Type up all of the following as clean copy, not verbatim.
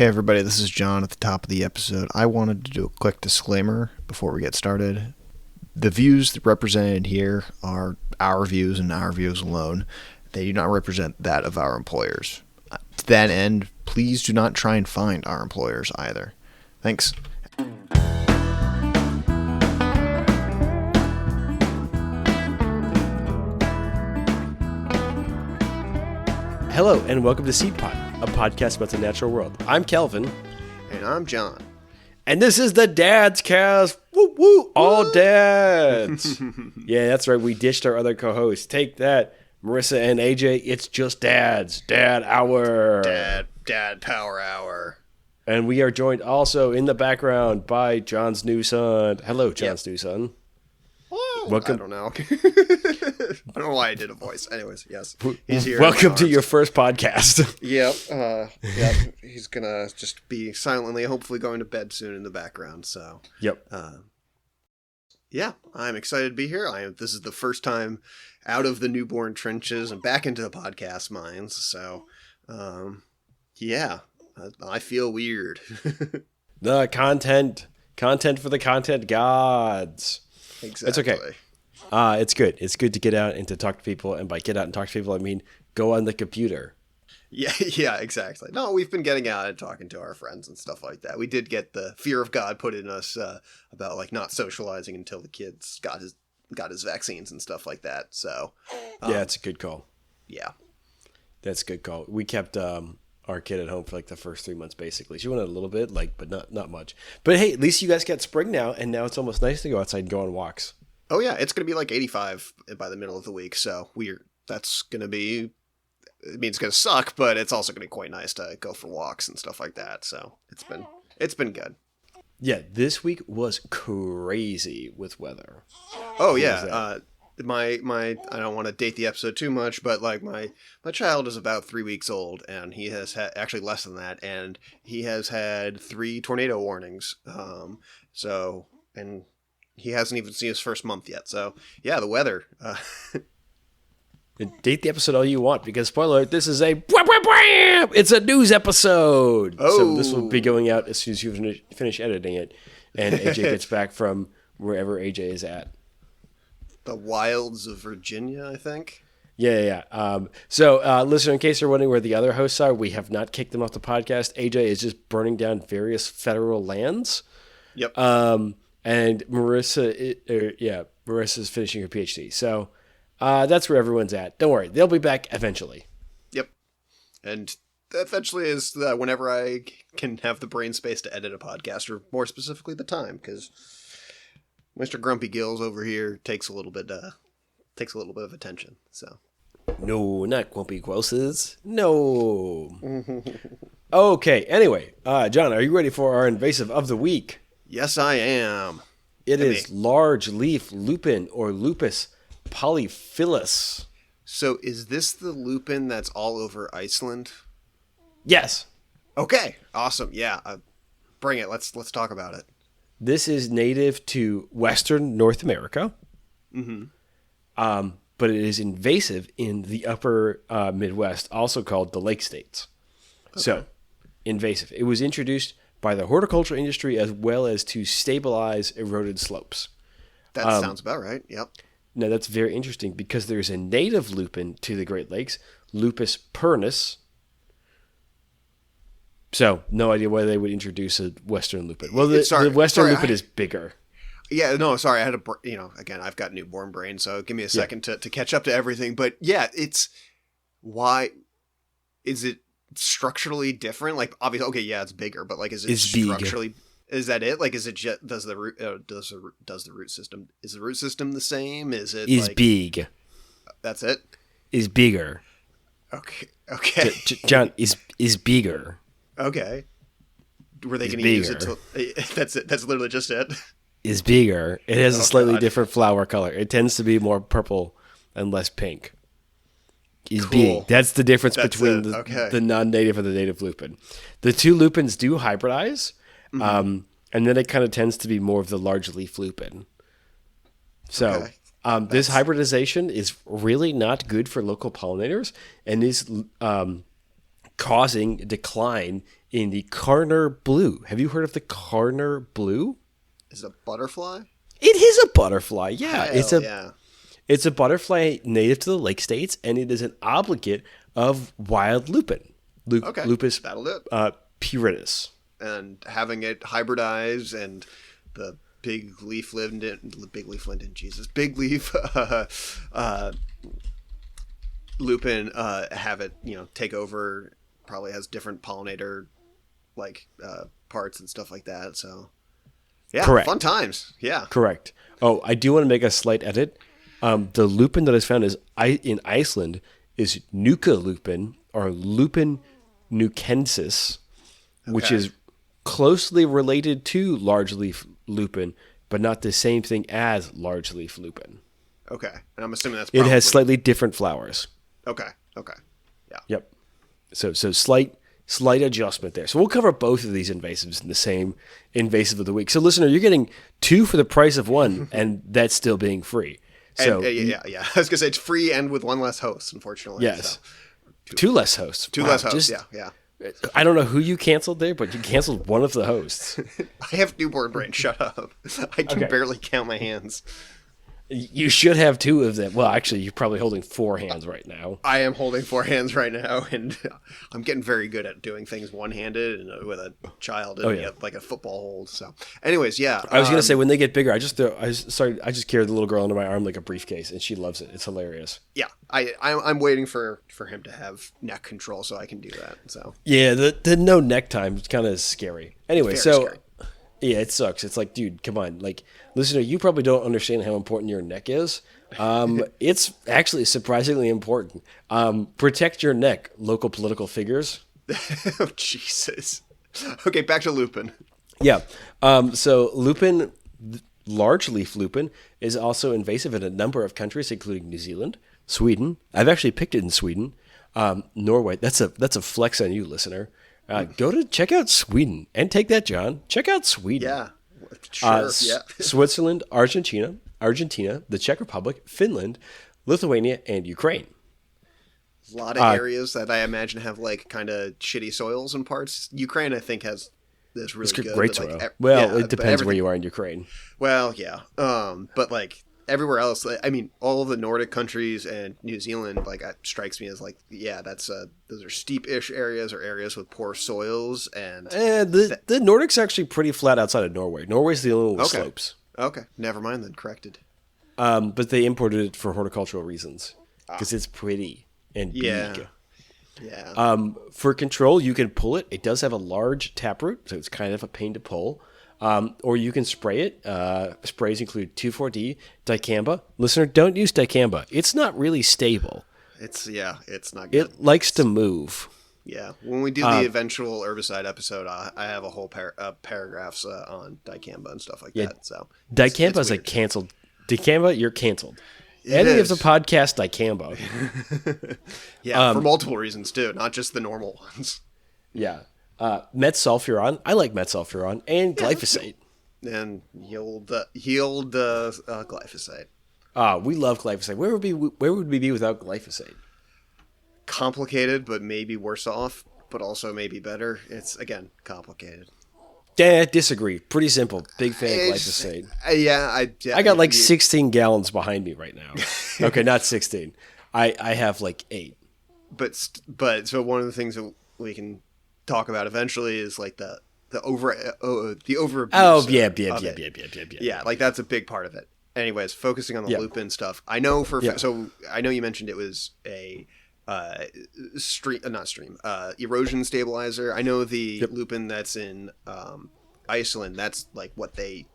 Hey everybody, this is John at the top of the episode. I wanted to do a quick disclaimer before we get started. The views represented here are our views and our views alone. They do not represent that of our employers. To that end, please do not try and find our employers either. Thanks. Hello, and welcome to Seedpod, a podcast about the natural world. I'm Kelvin. And I'm John. And this is the Dadcast. Woo, woo, all dads. Yeah, that's right. We ditched our other co-hosts. Take that, Marissa and AJ. It's just dads. Dad hour. Dad power hour. And we are joined also in the background by John's new son. Hello, John's new son. Welcome. I don't know. I don't know why I did a voice. Anyways, yes. He's here. Welcome to your first podcast. Yep. He's going to just be silently, hopefully going to bed soon in the background. So, yep. Yeah, I'm excited to be here. This is the first time out of the newborn trenches and back into the podcast mines. So, yeah, I feel weird. The content for the content gods. Exactly. It's okay. It's good. It's good to get out and to talk to people. And by get out and talk to people, I mean go on the computer. Yeah, exactly. No, we've been getting out and talking to our friends and stuff like that. We did get the fear of God put in us about like not socializing until the kids got his vaccines and stuff like that. So yeah, it's a good call. Yeah, that's a good call. We kept our kid at home for like the first 3 months basically. She went out a little bit, but not much. But hey, at least you guys got spring now, and now it's almost nice to go outside and go on walks. Oh yeah, it's going to be like 85 by the middle of the week, so that's going to be, I mean, it's going to suck, but it's also going to be quite nice to go for walks and stuff like that. So it's been good. Yeah, this week was crazy with weather. Oh yeah, my I don't want to date the episode too much, but like my child is about 3 weeks old, and he has had actually less than that, and he has had 3 tornado warnings. And he hasn't even seen his first month yet. So yeah, the weather. Date the episode all you want, because spoiler alert, this is it's a news episode. Oh. So this will be going out as soon as you finish editing it, and AJ gets back from wherever AJ is at. The wilds of Virginia, I think. Yeah. So, listener, in case you're wondering where the other hosts are, we have not kicked them off the podcast. AJ is just burning down various federal lands. Yep. And Marissa's finishing her PhD. So, that's where everyone's at. Don't worry, they'll be back eventually. Yep. And eventually is whenever I can have the brain space to edit a podcast, or more specifically the time, because Mr. Grumpy Gills over here takes a little bit of attention. So, no, not Grumpy Grosses. No. Okay. Anyway, John, are you ready for our invasive of the week? Yes, I am. It is large leaf lupin, or Lupus polyphyllus. So, is this the lupin that's all over Iceland? Yes. Okay. Awesome. Yeah. Bring it. Let's talk about it. This is native to Western North America, but it is invasive in the upper Midwest, also called the Lake States. Okay. So, invasive. It was introduced by the horticulture industry as well as to stabilize eroded slopes. That sounds about right, yep. Now, that's very interesting because there's a native lupin to the Great Lakes, Lupus pernus. So, no idea why they would introduce a Western lupin. Well, the Western lupin is bigger. Yeah, no, sorry. I had again, I've got newborn brain, so give me a second to catch up to everything. But yeah, why is it structurally different? Like, obviously, okay, yeah, it's bigger, but like, is it structurally? Big. Is that it? Like, is it just, does the root system, is the root system the same? Is it is big? That's it. Is bigger. Okay. John is bigger. Okay. Were they going to use it? That's it. That's literally just it. Is bigger. It has a slightly different flower color. It tends to be more purple and less pink. Is cool. Big. That's the difference between the non-native and the native lupin. The two lupins do hybridize, and then it kind of tends to be more of the large leaf lupin. So this hybridization is really not good for local pollinators, and is causing decline in the Karner blue. Have you heard of the Karner blue? Is it a butterfly? It is a butterfly. Yeah, Hell it's a butterfly native to the Lake States, and it is an obligate of wild lupin. Lupus that'll do it. Puritas. And having it hybridize and the big leaf linden, lupin have it, take over. Probably has different pollinator parts and stuff like that. So yeah, correct. Fun times. Yeah, correct. Oh, I do want to make a slight edit. The lupin that is found in Iceland is Nuka lupin or Lupin nukensis, which is closely related to large-leaf lupin, but not the same thing as large-leaf lupin. Okay, and I'm assuming that's it has slightly different flowers. Okay, yeah. Yep. So slight adjustment there. So we'll cover both of these invasives in the same invasive of the week. So listener, you're getting 2 for the price of 1, and that's still being free. So yeah. I was gonna say it's free and with 1 less host, unfortunately. Yes. So. 2 less hosts. 2 less hosts. Yeah. I don't know who you canceled there, but you canceled one of the hosts. I have newborn brain. Shut up. I can barely count my hands. You should have 2 of them. Well, actually, you're probably holding 4 hands right now. I am holding 4 hands right now, and I'm getting very good at doing things one-handed and with a child and like a football hold. So, anyways, yeah. I was gonna say when they get bigger, I just carry the little girl under my arm like a briefcase, and she loves it. It's hilarious. Yeah, I'm waiting for him to have neck control so I can do that. So yeah, the no neck time is kind of scary. Anyway, scary. Yeah, it sucks. It's like, dude, come on. Like, listener, you probably don't understand how important your neck is. It's actually surprisingly important. Protect your neck, local political figures. Oh, Jesus. Okay, back to lupin. Yeah. So lupin, large leaf lupin, is also invasive in a number of countries, including New Zealand, Sweden. I've actually picked it in Sweden. Norway. That's a flex on you, listener. Check out Sweden and take that, John. Check out Sweden. Yeah, sure. Switzerland, Argentina, the Czech Republic, Finland, Lithuania, and Ukraine. A lot of areas that I imagine have like kind of shitty soils in parts. Ukraine, I think, has this really good. Great soil. It depends where you are in Ukraine. Well, yeah, but like everywhere else, I mean, all of the Nordic countries and New Zealand, like, strikes me as like, yeah, that's those are steep-ish areas or areas with poor soils, and the Nordic's actually pretty flat outside of Norway. Norway's the only one with slopes. Okay, never mind then. Corrected. But they imported it for horticultural reasons because it's pretty and big. Yeah. For control, you can pull it. It does have a large taproot, so it's kind of a pain to pull. Or you can spray it. Sprays include 2,4-D, dicamba. Listener, don't use dicamba. It's not really stable. It's not good. It likes to move. Yeah. When we do the eventual herbicide episode, I have a whole paragraphs on dicamba and stuff like that. So dicamba is like canceled. Dicamba, you're canceled. Ending of the podcast, dicamba. Yeah, for multiple reasons too, not just the normal ones. Yeah. Metsulfuron. I like metsulfuron and glyphosate. And healed glyphosate. We love glyphosate. Where would we be without glyphosate? Complicated, but maybe worse off, but also maybe better. It's, again, complicated. Yeah, disagree. Pretty simple. Big fan of glyphosate. I got like 16 gallons behind me right now. Okay, not 16. I have like 8. But so one of the things that we can talk about eventually is like the overabuse. Oh, yeah. Yeah, like that's a big part of it. Anyways, focusing on the lupin stuff. I know so I know you mentioned it was a erosion stabilizer. I know the lupin that's in Iceland, that's what they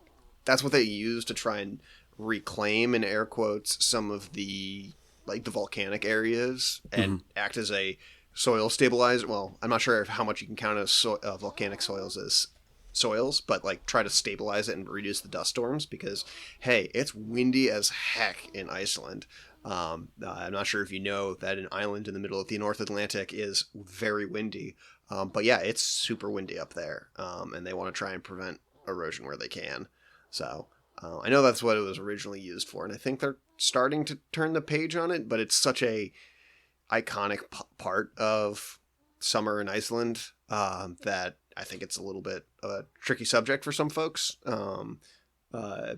use to try and reclaim, in air quotes, some of the the volcanic areas and act as a soil stabilizer. Well, I'm not sure how much you can count as volcanic soils as soils, but try to stabilize it and reduce the dust storms, because hey, it's windy as heck in Iceland. I'm not sure if you know that an island in the middle of the North Atlantic is very windy, but yeah, it's super windy up there, and they want to try and prevent erosion where they can. So I know that's what it was originally used for, and I think they're starting to turn the page on it, but it's such a iconic part of summer in Iceland. that I think it's a little bit of a tricky subject for some folks,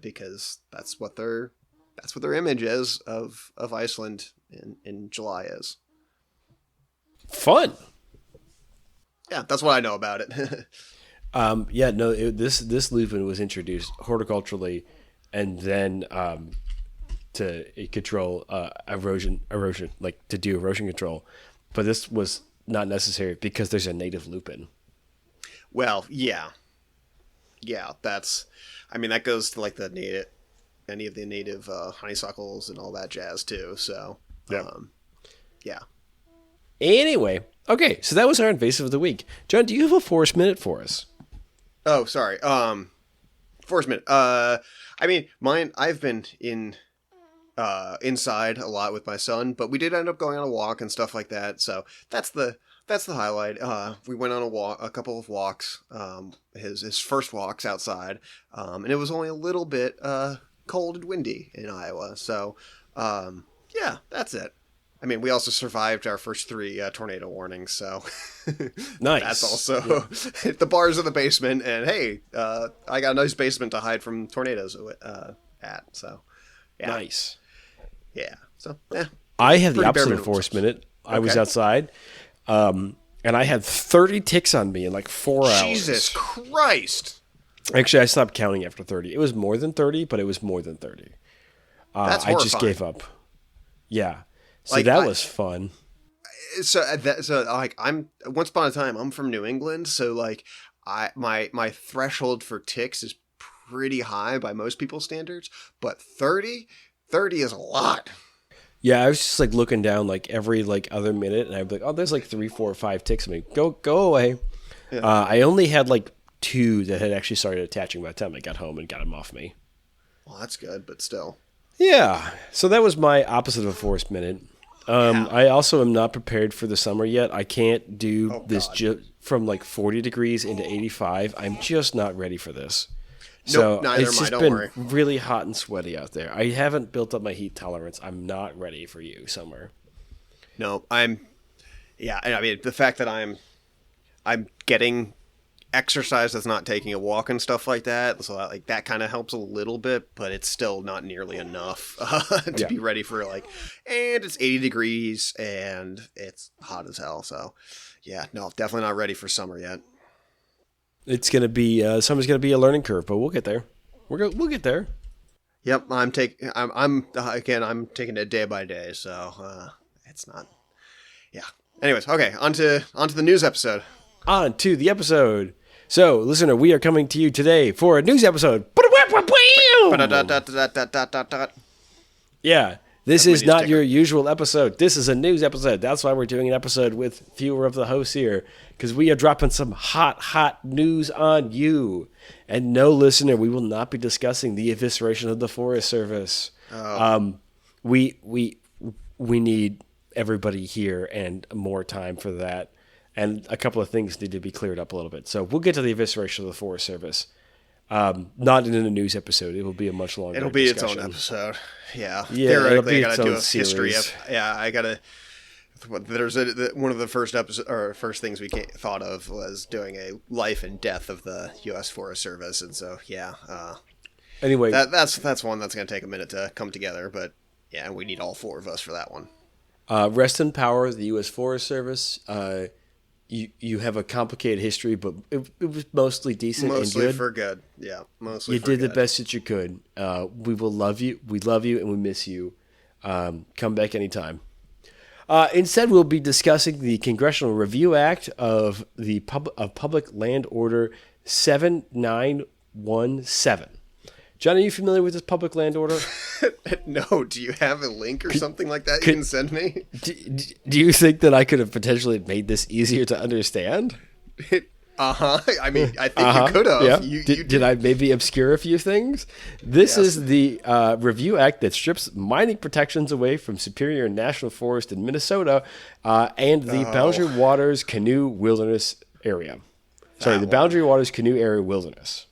because that's what their image is of Iceland in July is. Fun. Yeah, that's what I know about it. This lupin was introduced horticulturally, and then to control erosion, like to do erosion control. But this was not necessary because there's a native lupin. Well, yeah, that goes to like any of the native honeysuckles and all that jazz too. So, yeah. Anyway, okay, so that was our invasive of the week. John, do you have a forest minute for us? Oh, sorry. Forest minute. Mine. I've been inside a lot with my son, but we did end up going on a walk and stuff like that. So that's the highlight. We went on a couple of walks. His first walks outside, and it was only a little bit cold and windy in Iowa. So, that's it. I mean, we also survived our first 3 tornado warnings, so nice. That's also the bars in the basement, and hey, I got a nice basement to hide from tornadoes at. So, yeah. Nice. Yeah. So, yeah. I have the opposite of forest minute. I was outside, and I had 30 ticks on me in like 4 hours. Jesus Christ! Actually, I stopped counting after 30. It was more than 30, but it was more than 30. That's horrifying. I just gave up. Yeah. So was fun. So I'm once upon a time, I'm from New England. So like my threshold for ticks is pretty high by most people's standards, but 30 is a lot. Yeah. I was just like looking down like every like other minute, and I'd be like, oh, there's like 3, 4, 5 ticks on me. Go away. Yeah. I only had like 2 that had actually started attaching by the time I got home and got them off me. Well, that's good, but still. Yeah. So that was my opposite of a forest minute. I also am not prepared for the summer yet. I can't do from like 40 degrees into 85. I'm just not ready for this. Nope, neither it's am I. just been really hot and sweaty out there. I haven't built up my heat tolerance. I'm not ready for you, summer. No, I mean, the fact that I'm getting exercise that's not taking a walk and stuff like that, so that kind of helps a little bit, but it's still not nearly enough to be ready for and it's 80 degrees and it's hot as hell. So definitely not ready for summer yet. It's gonna be summer's gonna be a learning curve, but we'll get there. We'll get there. Yep, I'm taking it day by day, so it's not. Yeah. Anyways, okay, on to the news episode. On to the episode. So, listener, we are coming to you today for a news episode. Yeah, this is not your usual episode. This is a news episode. That's why we're doing an episode with fewer of the hosts here, because we are dropping some hot news on you. And no, listener, we will not be discussing the evisceration of the Forest Service. We need everybody here and more time for that. And a couple of things need to be cleared up a little bit. So we'll get to the evisceration of the Forest Service. Not in a news episode. It will be a much longer It'll be discussion. its own episode. Yeah. Theoretically, I got to do a history of... Yeah, I got to... There's one of the first first things we thought of was doing a life and death of the U.S. Forest Service. And so, anyway, that's one that's going to take a minute to come together. But, yeah, we need all 4 of us for that one. Rest in power, the U.S. Forest Service. You have a complicated history, but it was mostly decent and good. Mostly for good. Yeah, mostly you did the best that you could. We will love you. We love you and we miss you. Come back anytime. Instead, we'll be discussing the Congressional Review Act of the Public Land Order 7917. John, are you familiar with this public land order? No. Do you have a link or something like that you can send me? Do you think that I could have potentially made this easier to understand? I mean, I think you could have. Yeah. Did I maybe obscure a few things? This is the Review Act that strips mining protections away from Superior National Forest in Minnesota and the Boundary Waters Canoe Wilderness Area. The Boundary Waters Canoe Area Wilderness.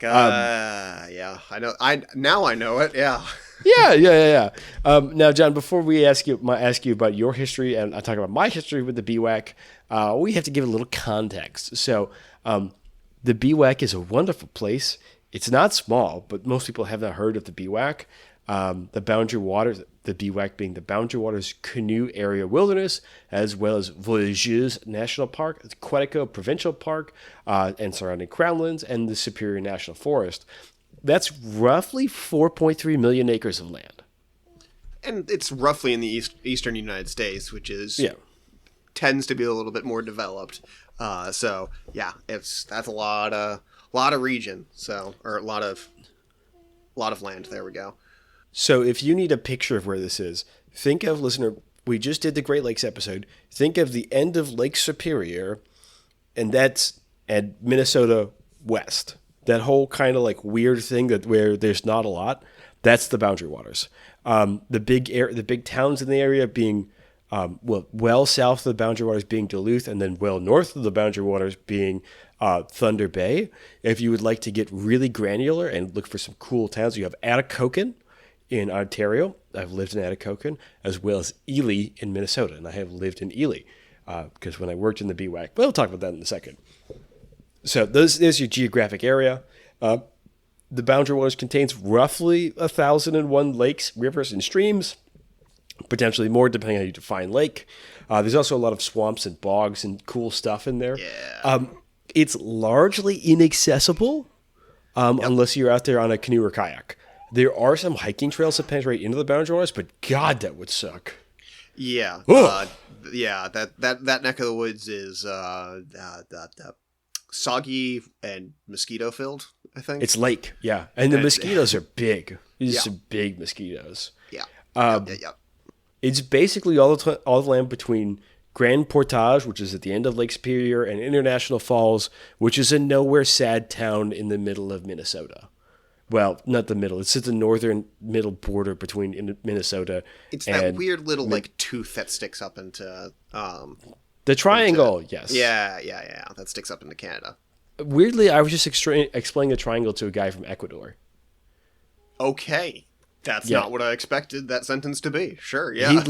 Yeah, I know. Now I know it. Yeah. Yeah. Now, John, before we ask you about your history and I talk about my history with the BWAC, we have to give a little context. So, the BWAC is a wonderful place. It's not small, but most people have not heard of the BWAC. The Boundary Waters, the BWAC being the Boundary Waters Canoe Area Wilderness, as well as Voyageuse National Park, Quetico Provincial Park, and surrounding Crownlands, and the Superior National Forest. That's roughly 4.3 million acres of land. And it's roughly in the eastern United States, which is tends to be a little bit more developed. That's a lot of region. Or a lot of land. There we go. So if you need a picture of where this is, think of, listener, we just did the Great Lakes episode. Think of the end of Lake Superior, and that's at Minnesota west. That whole kind of like weird thing where there's not a lot, that's the Boundary Waters. The big towns in the area being, well south of the Boundary Waters being Duluth, and then well north of the Boundary Waters being Thunder Bay. If you would like to get really granular and look for some cool towns, you have Atikokan in Ontario. I've lived in Atikokan, as well as Ely in Minnesota, and I have lived in Ely because when I worked in the BWAC, we'll talk about that in a second. So there's your geographic area. The Boundary Waters contains roughly 1,001 lakes, rivers, and streams, potentially more depending on how you define lake. There's also a lot of swamps and bogs and cool stuff in there. Yeah. It's largely inaccessible unless you're out there on a canoe or kayak. There are some hiking trails that penetrate into the Boundary Waters, but God, that would suck. Yeah. That neck of the woods is soggy and mosquito filled, I think. It's lake, yeah. And the mosquitoes are big. These are some big mosquitoes. Yeah. It's basically all the land between Grand Portage, which is at the end of Lake Superior, and International Falls, which is a nowhere sad town in the middle of Minnesota. Well, not the middle. It's at the northern middle border between Minnesota. It's that weird little like tooth that sticks up into the triangle. Yes. Yeah. That sticks up into Canada. Weirdly, I was just explaining the triangle to a guy from Ecuador. Okay, that's not what I expected that sentence to be. Sure. Yeah.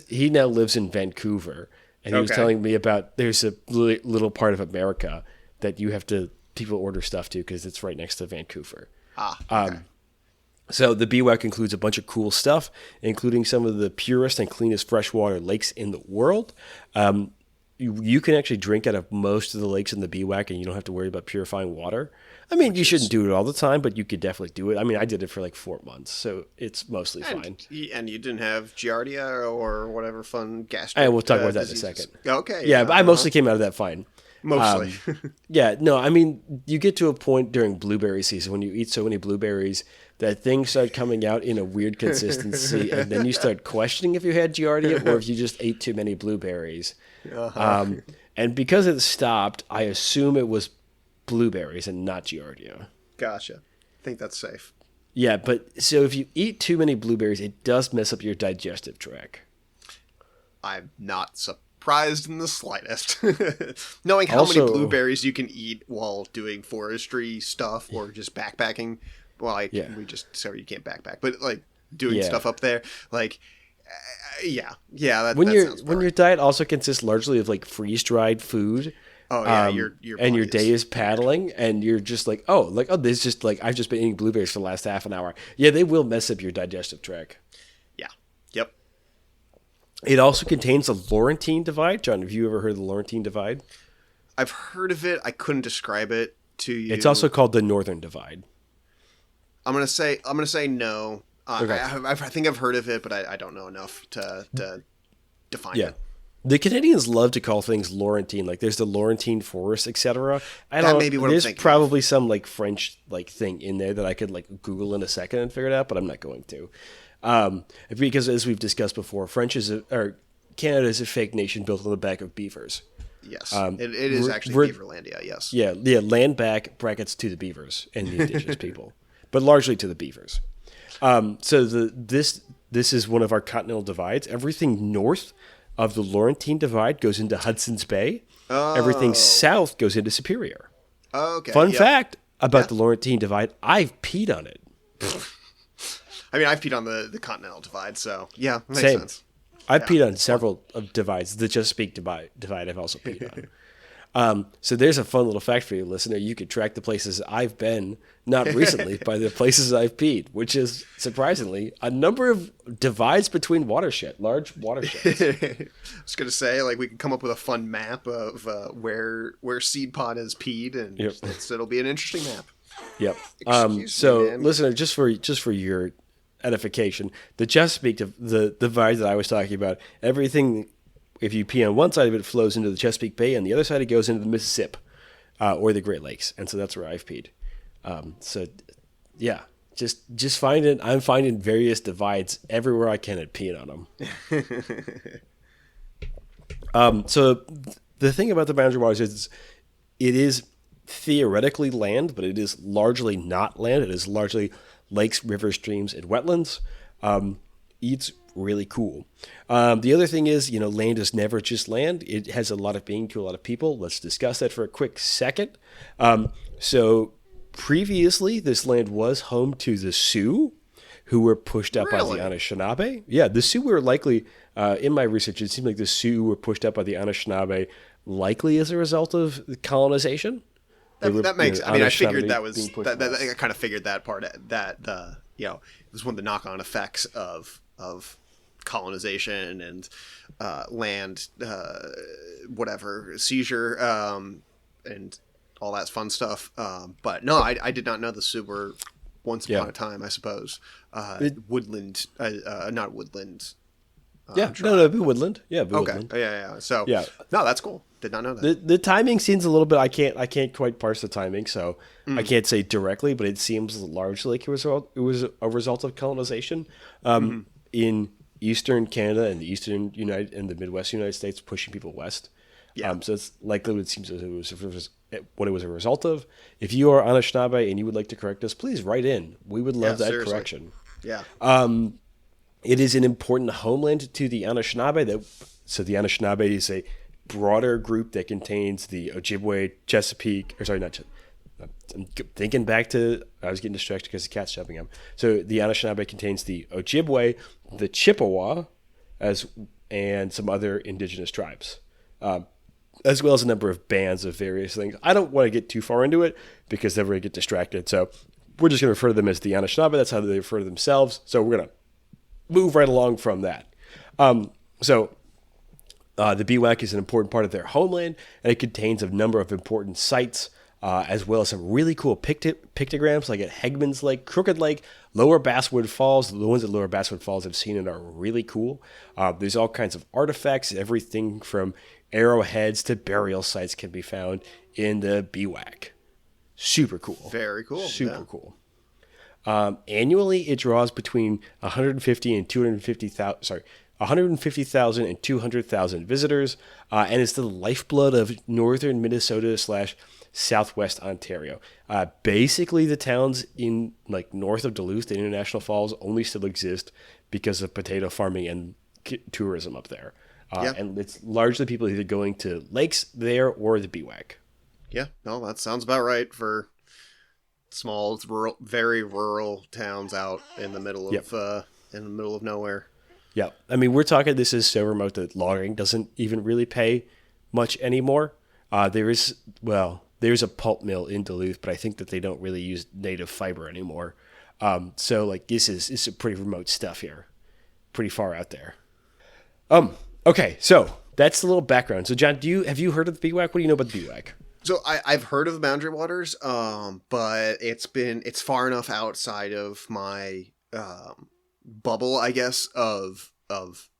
He now lives in Vancouver, and he was telling me about there's a little part of America that people order stuff to because it's right next to Vancouver. Okay. So the BWAC includes a bunch of cool stuff, including some of the purest and cleanest freshwater lakes in the world. You can actually drink out of most of the lakes in the BWAC, and you don't have to worry about purifying water. I mean, you shouldn't do it all the time, but you could definitely do it. I mean, I did it for like 4 months, so it's mostly fine. And you didn't have Giardia or whatever fun gastric we'll talk about that diseases. in a second. Okay. Yeah, but I mostly came out of that fine. Mostly. I mean, you get to a point during blueberry season when you eat so many blueberries that things start coming out in a weird consistency, and then you start questioning if you had Giardia or if you just ate too many blueberries. And because it stopped, I assume it was blueberries and not Giardia. Gotcha. I think that's safe. Yeah, but so if you eat too many blueberries, it does mess up your digestive tract. I'm not surprised in the slightest. Knowing how many blueberries you can eat while doing forestry stuff or just backpacking. Well, we just sorry you can't backpack, but like doing stuff up there, like when your diet also consists largely of like freeze dried food. Oh yeah, your day is paddling, and you're just like, this just like I've just been eating blueberries for the last half an hour. Yeah, they will mess up your digestive tract. Yeah. Yep. It also contains the Laurentine Divide. John, have you ever heard of the Laurentine Divide? I've heard of it. I couldn't describe it to you. It's also called the Northern Divide. I'm gonna say no. Okay. I think I've heard of it, but I don't know enough to define it. The Canadians love to call things Laurentine, like there's the Laurentine Forest, etc. That may be what I'm thinking. There's probably some like French like thing in there that I could like Google in a second and figure it out, but I'm not going to, because as we've discussed before, Canada is a fake nation built on the back of beavers. Yes, it is actually Beaverlandia. Yes. Yeah, land back brackets to the beavers and the indigenous people, but largely to the beavers. So this is one of our continental divides. Everything north of the Laurentine Divide goes into Hudson's Bay. Oh. Everything south goes into Superior. Okay. Fun fact about the Laurentine Divide, I've peed on it. I mean, I've peed on the Continental Divide, so yeah, that makes Same. sense. I've peed on several of divides. The Chesapeake divide I've also peed on. So there's a fun little fact for you, listener. You could track the places I've been, not recently, by the places I've peed, which is, surprisingly, a number of divides between large watersheds. I was going to say, like, we could come up with a fun map of where seedpod has peed, and it'll be an interesting map. Yep. Listener, just for your edification, the Chesapeake, the divide that I was talking about, everything, if you pee on one side of it, flows into the Chesapeake Bay, and the other side it goes into the Mississippi or the Great Lakes, and so that's where I've peed. Just find it. I'm finding various divides everywhere I can and peeing on them. So the thing about the boundary waters is it is theoretically land, but it is largely not land. It is largely lakes, rivers, streams, and wetlands. It's really cool. The other thing is, land is never just land. It has a lot of being to a lot of people. Let's discuss that for a quick second. So previously, this land was home to the Sioux, who were pushed out by the Anishinaabe. Yeah, the Sioux were likely, in my research, it seemed like the Sioux were pushed out by the Anishinaabe likely as a result of colonization. That makes. I mean, I figured that was. I kind of figured that part. That it was one of the knock-on effects of colonization and land, seizure, and all that fun stuff. But no, I did not know the Sioux were once upon a time, I suppose, woodland, not woodland. Woodland. Yeah, woodland. Okay. Yeah. So no, that's cool. Did not know that. The timing seems a little bit. I can't quite parse the timing, so I can't say directly, but it seems largely like it was a result of colonization in Eastern Canada and the Midwest United States, pushing people west. Yeah. So it's likely it seems it was what it was a result of. If you are Anishinaabe and you would like to correct us, please write in. We would love that correction. Yeah. It is an important homeland to the Anishinaabe. So the Anishinaabe is a broader group that contains the Ojibwe, Chesapeake, I'm thinking back to, I was getting distracted because the cat's jumping up. So the Anishinaabe contains the Ojibwe, the Chippewa, and some other indigenous tribes, as well as a number of bands of various things. I don't want to get too far into it because then we're going to get distracted. So we're just going to refer to them as the Anishinaabe. That's how they refer to themselves. So we're going to move right along from that. The BWAC is an important part of their homeland, and it contains a number of important sites, as well as some really cool pictograms, like at Hegman's Lake, Crooked Lake, Lower Basswood Falls. The ones at Lower Basswood Falls I've seen and are really cool. There's all kinds of artifacts. Everything from arrowheads to burial sites can be found in the BWAC. Super cool. Very cool. Super cool. Annually, it draws between 150,000 and 200,000 visitors, and it's the lifeblood of northern Minnesota / southwest Ontario. Basically, the towns in north of Duluth and International Falls only still exist because of potato farming and tourism up there. And it's largely people either going to lakes there or the BWAC. Yeah, no, that sounds about right for small, rural, very rural towns out in the middle of nowhere. Yeah, I mean, we're talking, this is so remote that logging doesn't even really pay much anymore. There's a pulp mill in Duluth, but I think that they don't really use native fiber anymore. This is pretty remote stuff here, pretty far out there. Okay, so that's the little background. So John, have you heard of the BWAC? What do you know about the BWAC? So I've heard of the Boundary Waters, but it's far enough outside of my bubble, I guess, of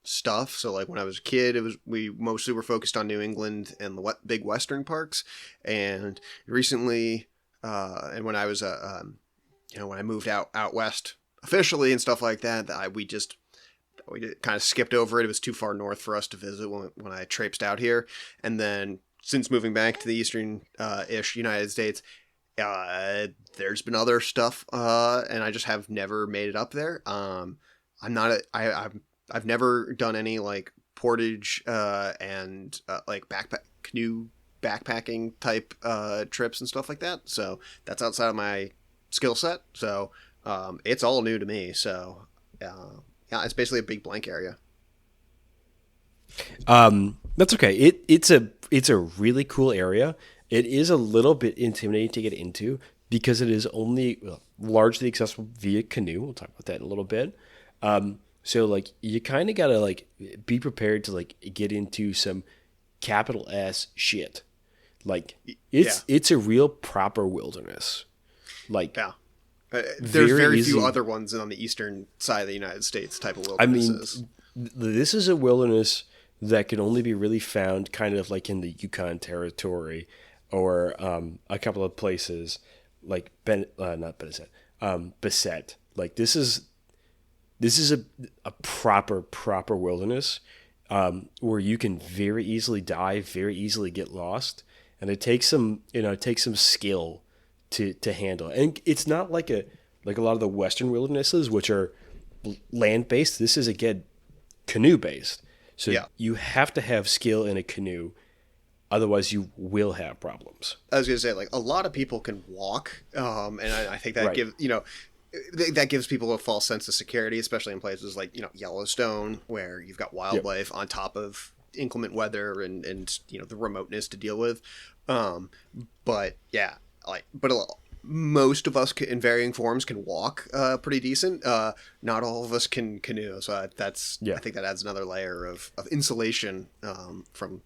stuff. So when I was a kid, we mostly were focused on New England and the big Western parks. And recently, and when I was when I moved out west officially and stuff like that, we kind of skipped over it. It was too far north for us to visit when I traipsed out here. And then since moving back to the eastern-ish United States, there's been other stuff, and I just have never made it up there. I've never done any portage and canoe backpacking type trips and stuff like that. So that's outside of my skill set. So It's all new to me. So yeah, it's basically a big blank area. That's okay. It's a really cool area. It is a little bit intimidating to get into because it is only largely accessible via canoe. We'll talk about that in a little bit. So like you kind of gotta like be prepared to like get into some capital S shit. Like it's a real proper wilderness. Like there's very few other ones on the eastern side of the United States type of wildernesses. I mean, this is a wilderness that can only be really found kind of like in the Yukon Territory or a couple of places like Beset. Like this is a proper wilderness where you can very easily die, very easily get lost, and it takes some skill to handle. And it's not like a lot of the Western wildernesses, which are land based. This is again canoe based. So you have to have skill in a canoe, otherwise you will have problems. I was going to say, like, a lot of people can walk, and I think that that gives people a false sense of security, especially in places like Yellowstone, where you've got wildlife on top of inclement weather and the remoteness to deal with. But most of us in varying forms can walk pretty decent. Not all of us can canoe, so I think that adds another layer of insulation from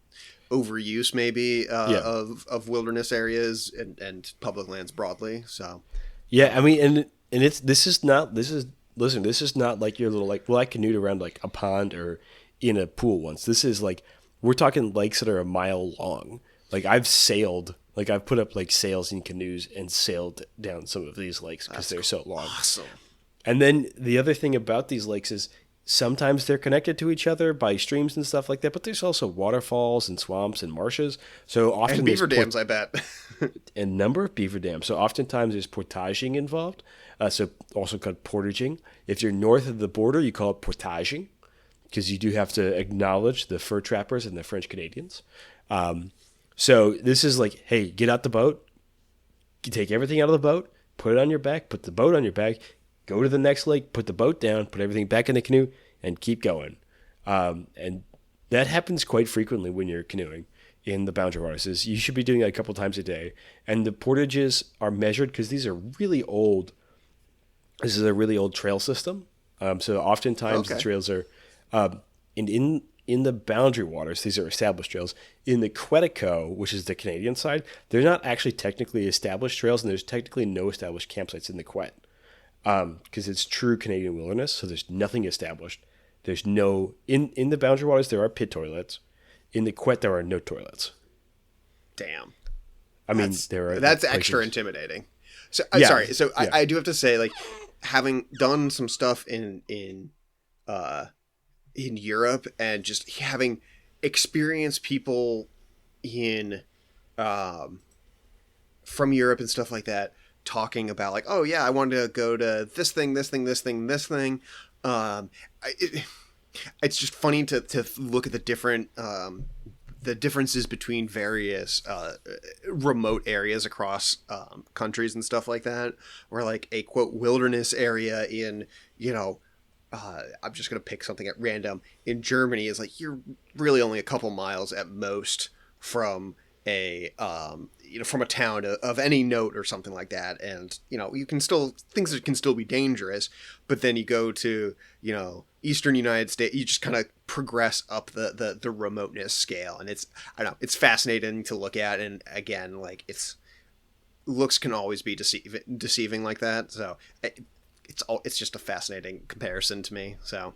overuse maybe of wilderness areas and public lands broadly. So I mean, and this is not like your little like, well, I canoed around like a pond or in a pool once. This is like, we're talking lakes that are a mile long. Like I've sailed. Like I've put up like sails in canoes and sailed down some of these lakes because they're so long. Awesome. And then the other thing about these lakes is sometimes they're connected to each other by streams and stuff like that, but there's also waterfalls and swamps and marshes. So often and beaver dams, I bet. A number of beaver dams. So oftentimes there's portaging involved. So also called portaging. If you're north of the border, you call it portaging because you do have to acknowledge the fur trappers and the French Canadians. So this is like, hey, get out the boat, you take everything out of the boat, put it on your back, put the boat on your back, go to the next lake, put the boat down, put everything back in the canoe, and keep going. And that happens quite frequently when you're canoeing in the Boundary Waters. You should be doing it a couple times a day. And the portages are measured because these are really old. This is a really old trail system. So oftentimes the trails are in the Boundary Waters, these are established trails. In the Quetico, which is the Canadian side, they're not actually technically established trails, and there's technically no established campsites in the Quet because it's true Canadian wilderness, so there's nothing established. There's no... In the Boundary Waters, there are pit toilets. In the Quet, there are no toilets. Damn. I mean, there are... That's extra intimidating. So, sorry. So I do have to say, like, having done some stuff in Europe and just having experienced people from Europe and stuff like that talking about like, oh yeah, I wanted to go to this thing. It's just funny to look at the different the differences between various remote areas across countries and stuff like that, where like a quote wilderness area in I'm just going to pick something at random. In Germany is like, you're really only a couple miles at most from from a town of any note or something like that. And, you can still, things that can still be dangerous, but then you go to, Eastern United States, you just kind of progress up the remoteness scale. And it's fascinating to look at. And again, like looks can always be deceiving like that. So it's just a fascinating comparison to me. So,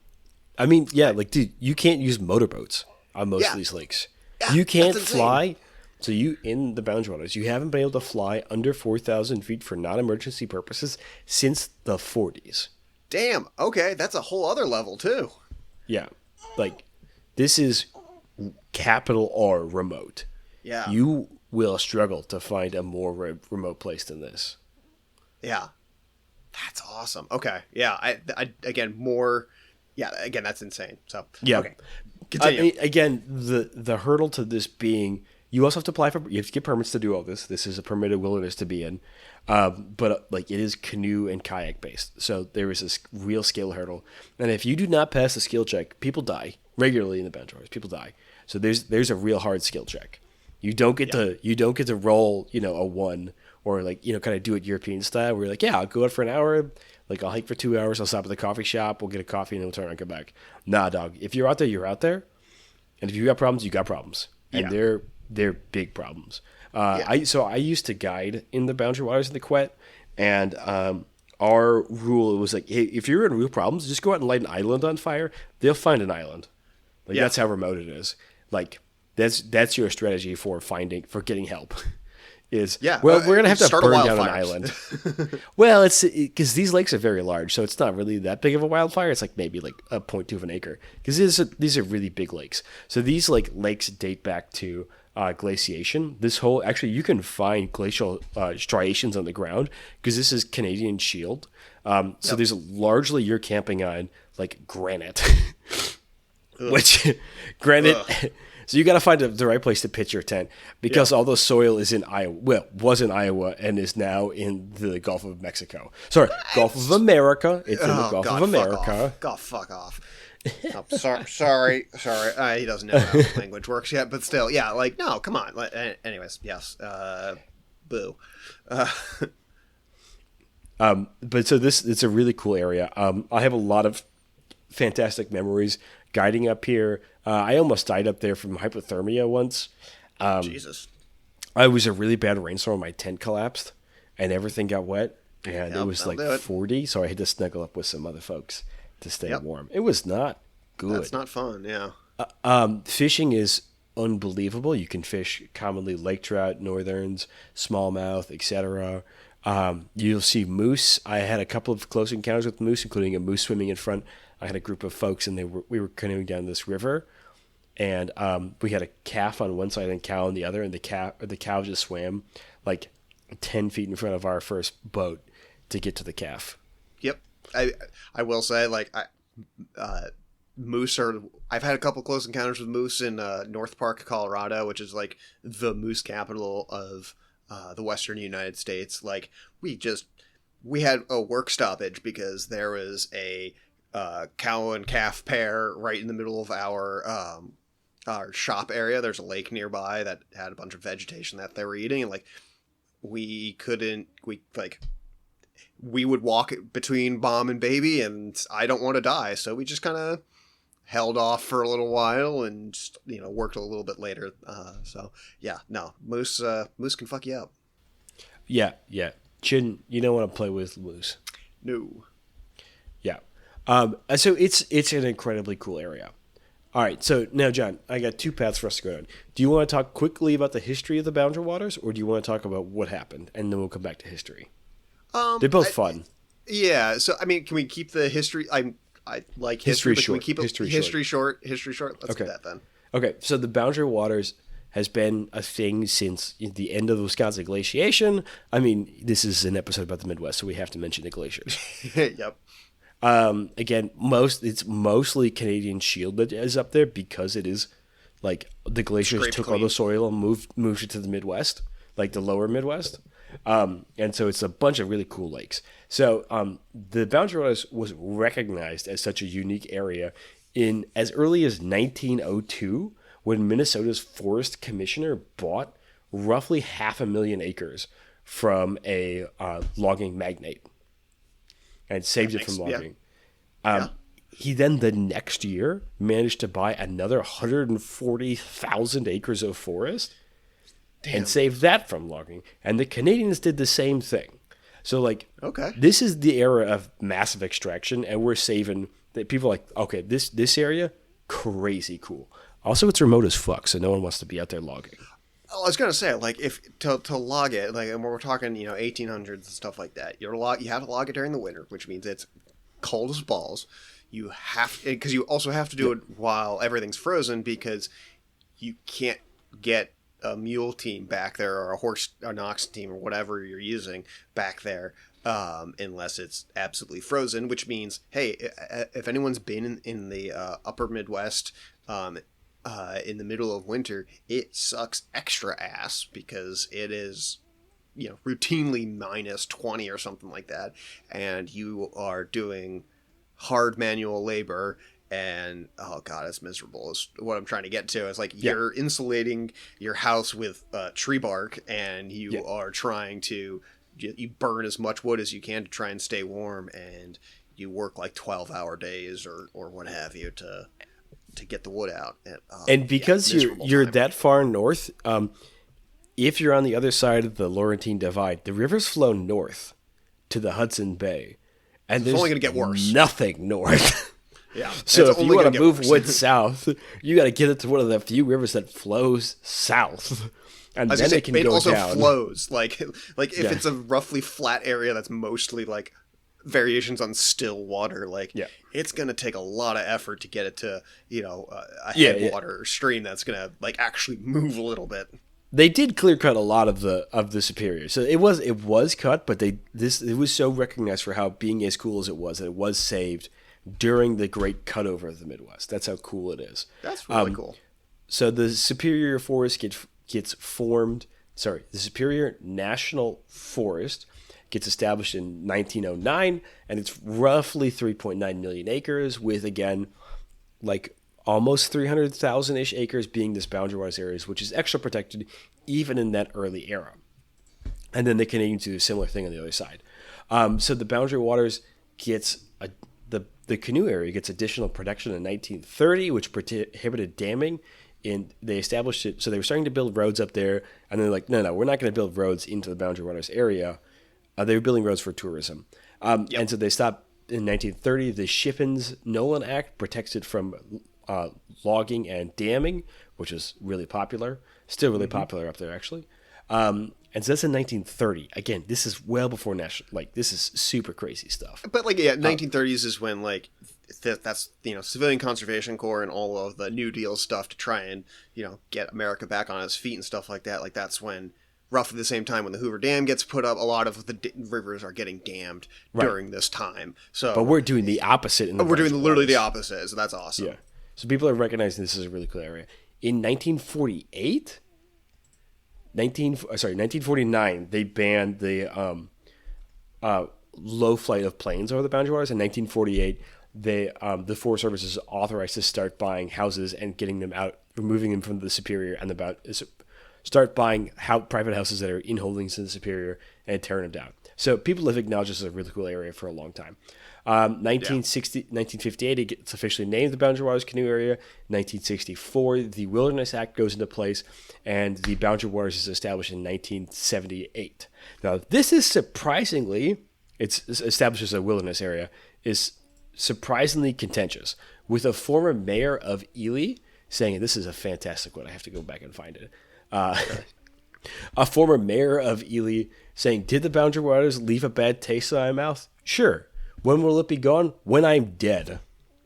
I mean, yeah, like, dude, you can't use motorboats on most of these lakes. Yeah, you can't fly. So in the Boundary Waters, you haven't been able to fly under 4,000 feet for non-emergency purposes since the 40s. Damn. Okay, that's a whole other level too. Yeah, like this is capital R remote. Yeah, you will struggle to find a more remote place than this. Yeah. That's awesome. Okay. Yeah. Again, that's insane. So, yeah. Okay. Continue. Again, the hurdle to this being You also have to apply for. You have to get permits to do all this. This is a permitted wilderness to be in, but like it is canoe and kayak based. So there is this real skill hurdle, and if you do not pass the skill check, people die regularly in the Boundary Waters. People die. So there's a real hard skill check. You don't get to roll a 1 or like kind of do it European style where you're like, yeah, I'll go out for an hour. Like, I'll hike for 2 hours. I'll stop at the coffee shop. We'll get a coffee, and we'll turn around and come back. Nah, dog. If you're out there, you're out there. And if you got problems, you got problems. And they're big problems. I used to guide in the Boundary Waters in the Quet. And our rule was like, hey, if you're in real problems, just go out and light an island on fire. They'll find an island. Like, that's how remote it is. Like, that's your strategy for getting help. We're gonna have to burn down an island. Well, it's because these lakes are very large, so it's not really that big of a wildfire. It's like maybe like 0.2 of an acre because these are really big lakes. So these lakes date back to glaciation. You can find glacial striations on the ground because this is Canadian Shield. So there's largely you're camping on like granite, which granite. So you got to find the right place to pitch your tent because all the soil is in Iowa. Well, was in Iowa and is now in the Gulf of Mexico. Sorry, Gulf of America. It's in the Gulf of America. Fuck off. Oh, sorry. He doesn't know how the language works yet, but still, no, come on. Anyways, yes. Boo. But so it's a really cool area. I have a lot of fantastic memories guiding up here. I almost died up there from hypothermia once. Jesus. I was a really bad rainstorm. My tent collapsed and everything got wet. And it was like 40, so I had to snuggle up with some other folks to stay warm. It was not good. That's not fun, yeah. Fishing is unbelievable. You can fish commonly lake trout, northerns, smallmouth, etc. You'll see moose. I had a couple of close encounters with moose, including a moose swimming in front. I had a group of folks, and we were canoeing down this river, and we had a calf on one side and a cow on the other, and the cow just swam like 10 feet in front of our first boat to get to the calf. Yep, I will say moose are. I've had a couple close encounters with moose in North Park, Colorado, which is like the moose capital of the Western United States. Like we had a work stoppage because there was a cow and calf pair right in the middle of our shop area. There's a lake nearby that had a bunch of vegetation that they were eating, and we would walk between mom and baby, and I don't want to die, so we just kind of held off for a little while and just, worked a little bit later. Moose can fuck you up. Yeah. Chin, you don't want to play with moose. No. Yeah. So it's an incredibly cool area. All right. So now, John, I got 2 paths for us to go down. Do you want to talk quickly about the history of the Boundary Waters, or do you want to talk about what happened, and then we'll come back to history? They're both fun. Yeah. So, I mean, can we keep the history? I like history short. Can we keep history short? History short. Let's do that then. Okay. So the Boundary Waters has been a thing since the end of the Wisconsin glaciation. I mean, this is an episode about the Midwest, so we have to mention the glaciers. Yep. Again, it's mostly Canadian Shield that is up there because it is like the glaciers took all the soil and moved it to the Midwest, like the lower Midwest. And so it's a bunch of really coal lakes. So the Boundary Waters was recognized as such a unique area in as early as 1902 when Minnesota's Forest Commissioner bought roughly 500,000 acres from a logging magnate and saved it from logging. Yeah. He then the next year managed to buy another 140,000 acres of forest. Damn. And saved that from logging. And the Canadians did the same thing. So, this is the era of massive extraction, and we're saving that. People are like, okay, this area, crazy cool. Also, it's remote as fuck, so no one wants to be out there logging. I was gonna say, if to log it, and we're talking, 1800s and stuff like that. You have to log it during the winter, which means it's cold as balls. You have, because you also have to do it while everything's frozen, because you can't get a mule team back there or an oxen team or whatever you're using back there unless it's absolutely frozen, which means, hey, if anyone's been in the upper Midwest, in the middle of winter, it sucks extra ass because it is, routinely minus 20 or something like that. And you are doing hard manual labor. And, oh God, it's miserable is what I'm trying to get to. It's like you're insulating your house with tree bark, and you are trying to, you burn as much wood as you can to try and stay warm, and you work like 12-hour days or what have you to get the wood out. And because you're that far north, if you're on the other side of the Laurentine Divide, the rivers flow north to the Hudson Bay. And it's only going to get worse. Nothing north. Yeah. So if you want to move wood south, you got to get it to one of the few rivers that flows south. And then it can go down. It also flows. Like if it's a roughly flat area that's mostly like variations on still water, it's going to take a lot of effort to get it to, a headwater or stream that's going to like actually move a little bit. They did clear cut a lot of the Superior. So it was cut, but it was so recognized for how being as cool as it was that it was saved during the great cutover of the Midwest. That's how cool it is. That's really cool. So the Superior Forest gets formed. Sorry, the Superior National Forest gets established in 1909, and it's roughly 3.9 million acres, with again, like almost 300,000-ish acres being this boundary waters areas, which is extra protected even in that early era. And then the Canadians do a similar thing on the other side. So the boundary waters gets the canoe area gets additional protection in 1930, which prohibited damming. And they established it, so they were starting to build roads up there, and they're like, no, we're not going to build roads into the boundary waters area. They were building roads for tourism. And so they stopped in 1930. The Shippens-Nolan Act protects it from logging and damming, which is really popular. Still really popular up there, actually. And so that's in 1930. Again, this is well before national. Like, this is super crazy stuff. But 1930s is when that's Civilian Conservation Corps and all of the New Deal stuff to try and get America back on its feet and stuff like that. Like, that's when roughly the same time when the Hoover Dam gets put up, a lot of the rivers are getting dammed during this time. So, but we're doing the opposite. We're doing literally the opposite. So that's awesome. Yeah. So people are recognizing this is a really cool area. In 1949, they banned the low flight of planes over the boundary waters. In 1948, the Forest Service is authorized to start buying houses and getting them out, removing them from the Superior, and start buying private houses that are in holdings in the Superior and tearing them down. So people have acknowledged this as a really cool area for a long time. 1958, it gets officially named the Boundary Waters Canoe Area. 1964, the Wilderness Act goes into place, and the Boundary Waters is established in 1978. Now, this is it's established as a wilderness area, is surprisingly contentious, with a former mayor of Ely saying, this is a fantastic one, I have to go back and find it. A former mayor of Ely saying, did the Boundary Waters leave a bad taste in my mouth? Sure. When will it be gone? When I'm dead.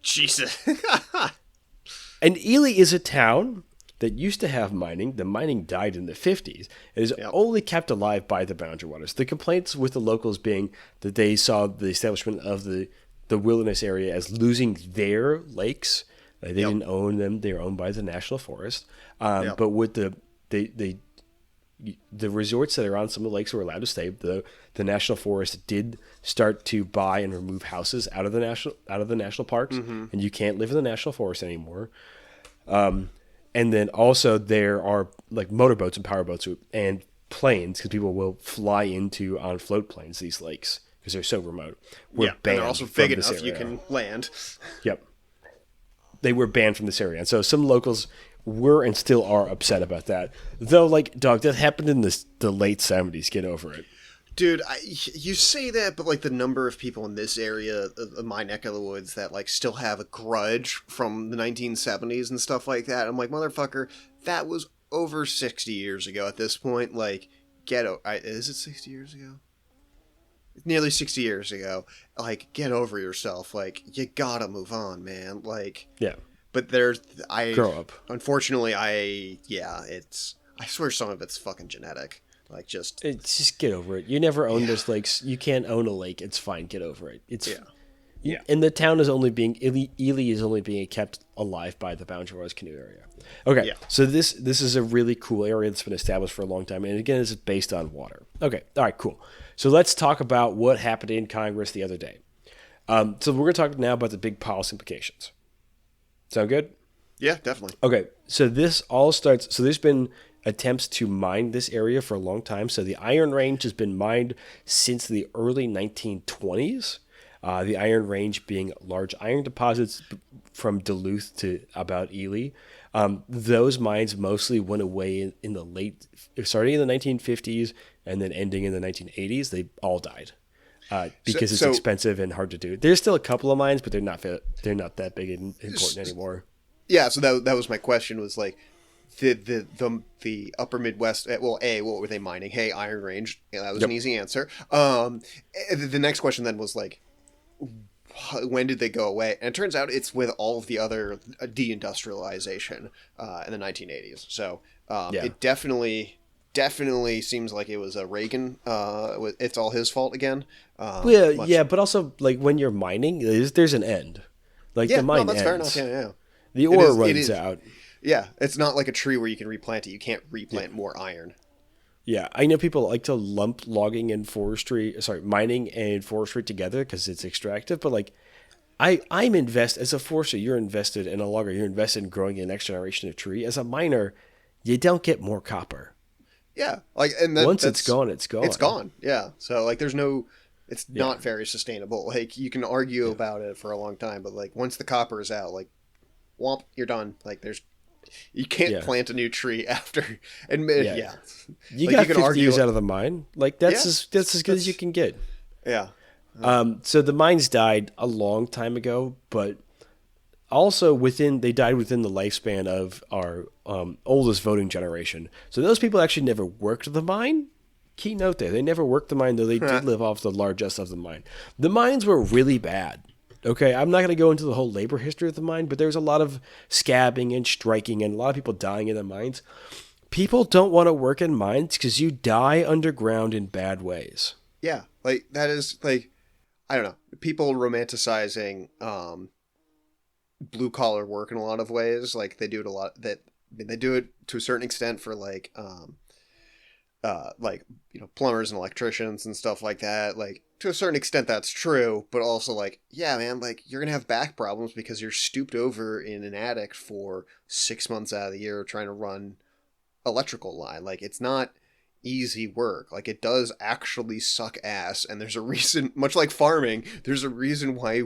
Jesus. And Ely is a town that used to have mining. The mining died in the 50s. It is only kept alive by the Boundary Waters. The complaints with the locals being that they saw the establishment of the wilderness area as losing their lakes. They didn't own them. They were owned by the National Forest. But with the resorts that are on some of the lakes were allowed to stay. The National Forest did start to buy and remove houses out of the national parks, and you can't live in the National Forest anymore. And then also there are like motorboats and powerboats and planes, because people will fly into on float planes these lakes because they're so remote. And they're also big enough you can land. Yep, they were banned from this area, and so some locals were and still are upset about that. Though, like, dog, that happened in the late 70s. Get over it. Dude, you say that, but, like, the number of people in this area of my neck of the woods that, like, still have a grudge from the 1970s and stuff like that. I'm like, motherfucker, that was over 60 years ago at this point. Like, is it 60 years ago? Nearly 60 years ago. Like, get over yourself. Like, you gotta move on, man. Like... Yeah. But grow up. Unfortunately, I swear some of it's fucking genetic. Like, just get over it. You never owned those lakes. You can't own a lake. It's fine. Get over it. Yeah. And the town is only being Ely is only being kept alive by the Boundary Waters canoe area. Okay, so this is a really cool area that's been established for a long time, and again, it's based on water. Okay, all right, cool. So let's talk about what happened in Congress the other day. So we're going to talk now about the big policy implications. Sound good? Yeah, definitely. Okay, so this all starts. So there's been attempts to mine this area for a long time. So the Iron Range has been mined since the early 1920s. The Iron Range being large iron deposits from Duluth to about Ely. Those mines mostly went away in the starting in the 1950s and then ending in the 1980s. They all died because it's expensive and hard to do. There's still a couple of mines, but they're not that big and important anymore. Yeah, so that was my question. Was like the upper Midwest. Well, what were they mining? Hey, Iron Range. Yeah, that was an easy answer. The next question then was like, when did they go away? And it turns out it's with all of the other deindustrialization in the 1980s. So it definitely seems like it was a Reagan. It's all his fault again. But also like when you're mining, there's an end. Like the mine ends. Fair enough. Yeah. The ore runs out. Yeah, it's not like a tree where you can replant it. You can't replant more iron. Yeah, I know people like to lump mining and forestry together because it's extractive. But like, I'm invested as a forester. You're invested in a logger. You're invested in growing the next generation of tree. As a miner, you don't get more copper. Yeah, like once it's gone, it's gone. It's gone. Yeah, so like there's no. It's not very sustainable. Like you can argue about it for a long time, but like once the copper is out, like, womp, you're done. Like you can't plant a new tree after. And you got 50 years out of the mine. Like that's as good as you can get. Yeah. So the mines died a long time ago, but also they died within the lifespan of our oldest voting generation. So those people actually never worked the mine. Key note there. They never worked the mine, though they did live off the largest of the mine. The mines were really bad. Okay, I'm not going to go into the whole labor history of the mine, but there was a lot of scabbing and striking and a lot of people dying in the mines. People don't want to work in mines because you die underground in bad ways. Yeah, like that is like, I don't know, people romanticizing blue collar work in a lot of ways. Like they do it they do it to a certain extent for like plumbers and electricians and stuff like that. Like to a certain extent that's true, but also like, yeah, man, like you're going to have back problems because you're stooped over in an attic for 6 months out of the year trying to run electrical line. Like it's not easy work. Like it does actually suck ass. And there's a reason, much like farming, there's a reason why,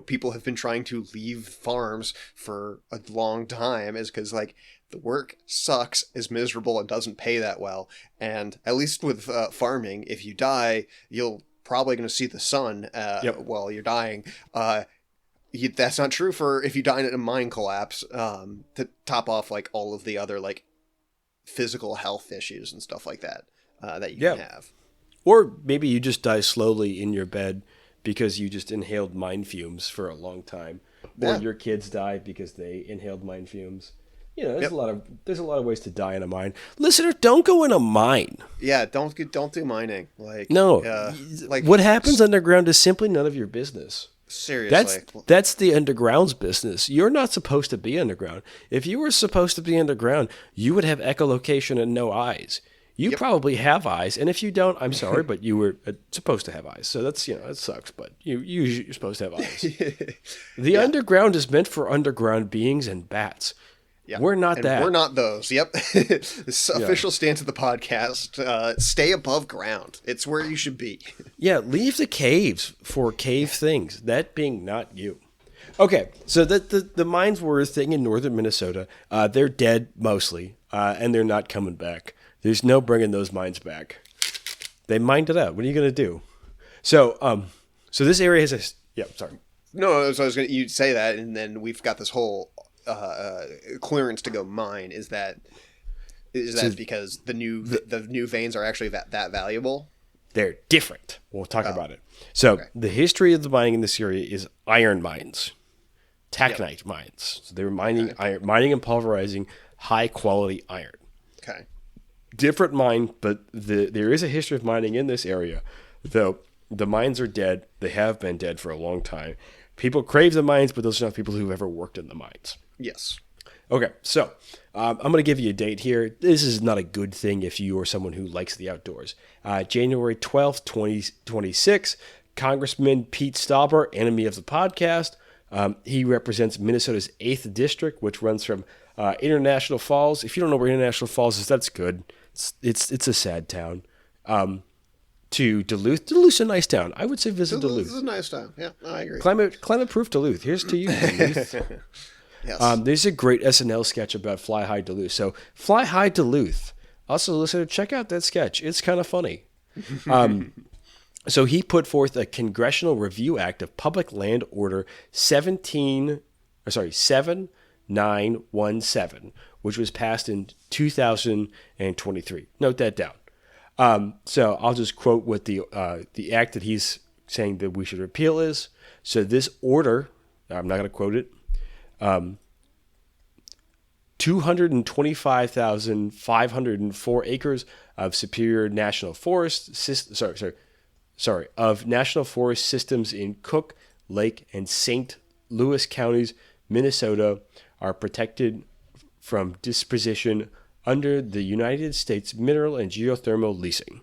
people have been trying to leave farms for a long time is because like, the work sucks, is miserable, and doesn't pay that well. And at least with farming, if you die, you're probably going to see the sun while you're dying. That's not true for if you die in a mine collapse, to top off like all of the other like physical health issues and stuff like that that you can have. Or maybe you just die slowly in your bed because you just inhaled mine fumes for a long time. Or your kids die because they inhaled mine fumes. There's a lot of ways to die in a mine. Listener, don't go in a mine. Yeah, don't do mining. Like no, like what happens underground is simply none of your business. Seriously, that's the underground's business. You're not supposed to be underground. If you were supposed to be underground, you would have echolocation and no eyes. You probably have eyes, and if you don't, I'm sorry, but you were supposed to have eyes. So that's it sucks, but you're supposed to have eyes. The underground is meant for underground beings and bats. Yeah. We're not that. We're not those. Yep. Official stance of the podcast. Stay above ground. It's where you should be. Yeah. Leave the caves for cave things. That being not you. Okay. So the mines were a thing in northern Minnesota. They're dead mostly, and they're not coming back. There's no bringing those mines back. They mined it out. What are you going to do? So this area has a... sorry. No, so you'd say that, and then we've got this whole... clearance to go mine. Is that because the new veins are actually that valuable? They're different. We'll talk about it. So the history of the mining in this area is iron mines, taconite mines. So they were mining iron, mining and pulverizing high quality iron. Okay. Different mine, but there is a history of mining in this area, though the mines are dead. They have been dead for a long time. People crave the mines, but those are not people who've ever worked in the mines. Yes. Okay, so I'm going to give you a date here. This is not a good thing if you are someone who likes the outdoors. January 12th, 2026, Congressman Pete Stauber, enemy of the podcast. He represents Minnesota's 8th District, which runs from International Falls. If you don't know where International Falls is, that's good. It's a sad town. To Duluth. Duluth's a nice town. I would say visit Duluth. This is a nice town. Yeah, I agree. Climate-proof Duluth. Here's to you, Duluth. Yes. There's a great SNL sketch about Fly High Duluth. So Fly High Duluth. Also, listener, check out that sketch. It's kind of funny. So he put forth a Congressional Review Act of Public Land Order 7917, which was passed in 2023. Note that down. So I'll just quote what the act that he's saying that we should repeal is. So this order, I'm not going to quote it, 225,504 acres of superior national forest of national forest systems in Cook, Lake, and St. Louis counties, Minnesota, are protected from disposition under the United States Mineral and Geothermal Leasing.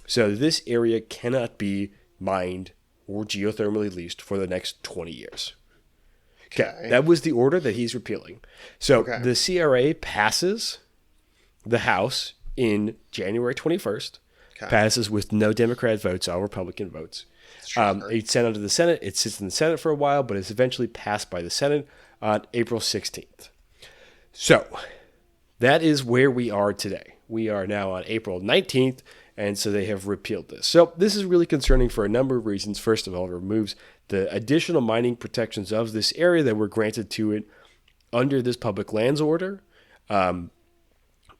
So this area cannot be mined or geothermally leased for the next 20 years. Okay. That was the order that he's repealing. So the CRA passes the House in January 21st. Passes with no Democrat votes, all Republican votes. It's sent on to the Senate. It sits in the Senate for a while, but it's eventually passed by the Senate on April 16th. So that is where we are today. We are now on April 19th, and so they have repealed this. So this is really concerning for a number of reasons. First of all, it removes the additional mining protections of this area that were granted to it under this public lands order.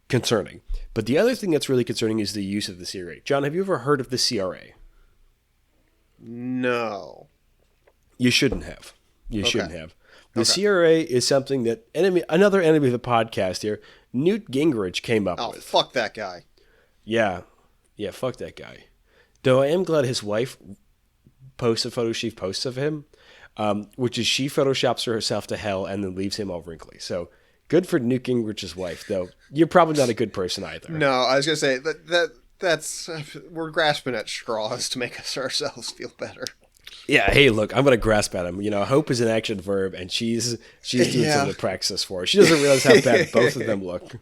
Concerning. But the other thing that's really concerning is the use of the CRA. John, have you ever heard of the CRA? No. You shouldn't have. You shouldn't have. The CRA is something that another enemy of the podcast here, Newt Gingrich, came up with. Oh, fuck that guy. Yeah, fuck that guy. Though I am glad his wife posts a photo she posts of him, which is she photoshops herself to hell and then leaves him all wrinkly. So good for Newt Gingrich's wife, though. You're probably not a good person either. No, I was going to say that's we're grasping at straws to make ourselves feel better. Yeah, hey, look, I'm going to grasp at him. You know, hope is an action verb, and she's doing something to practice for. She doesn't realize how bad both of them look.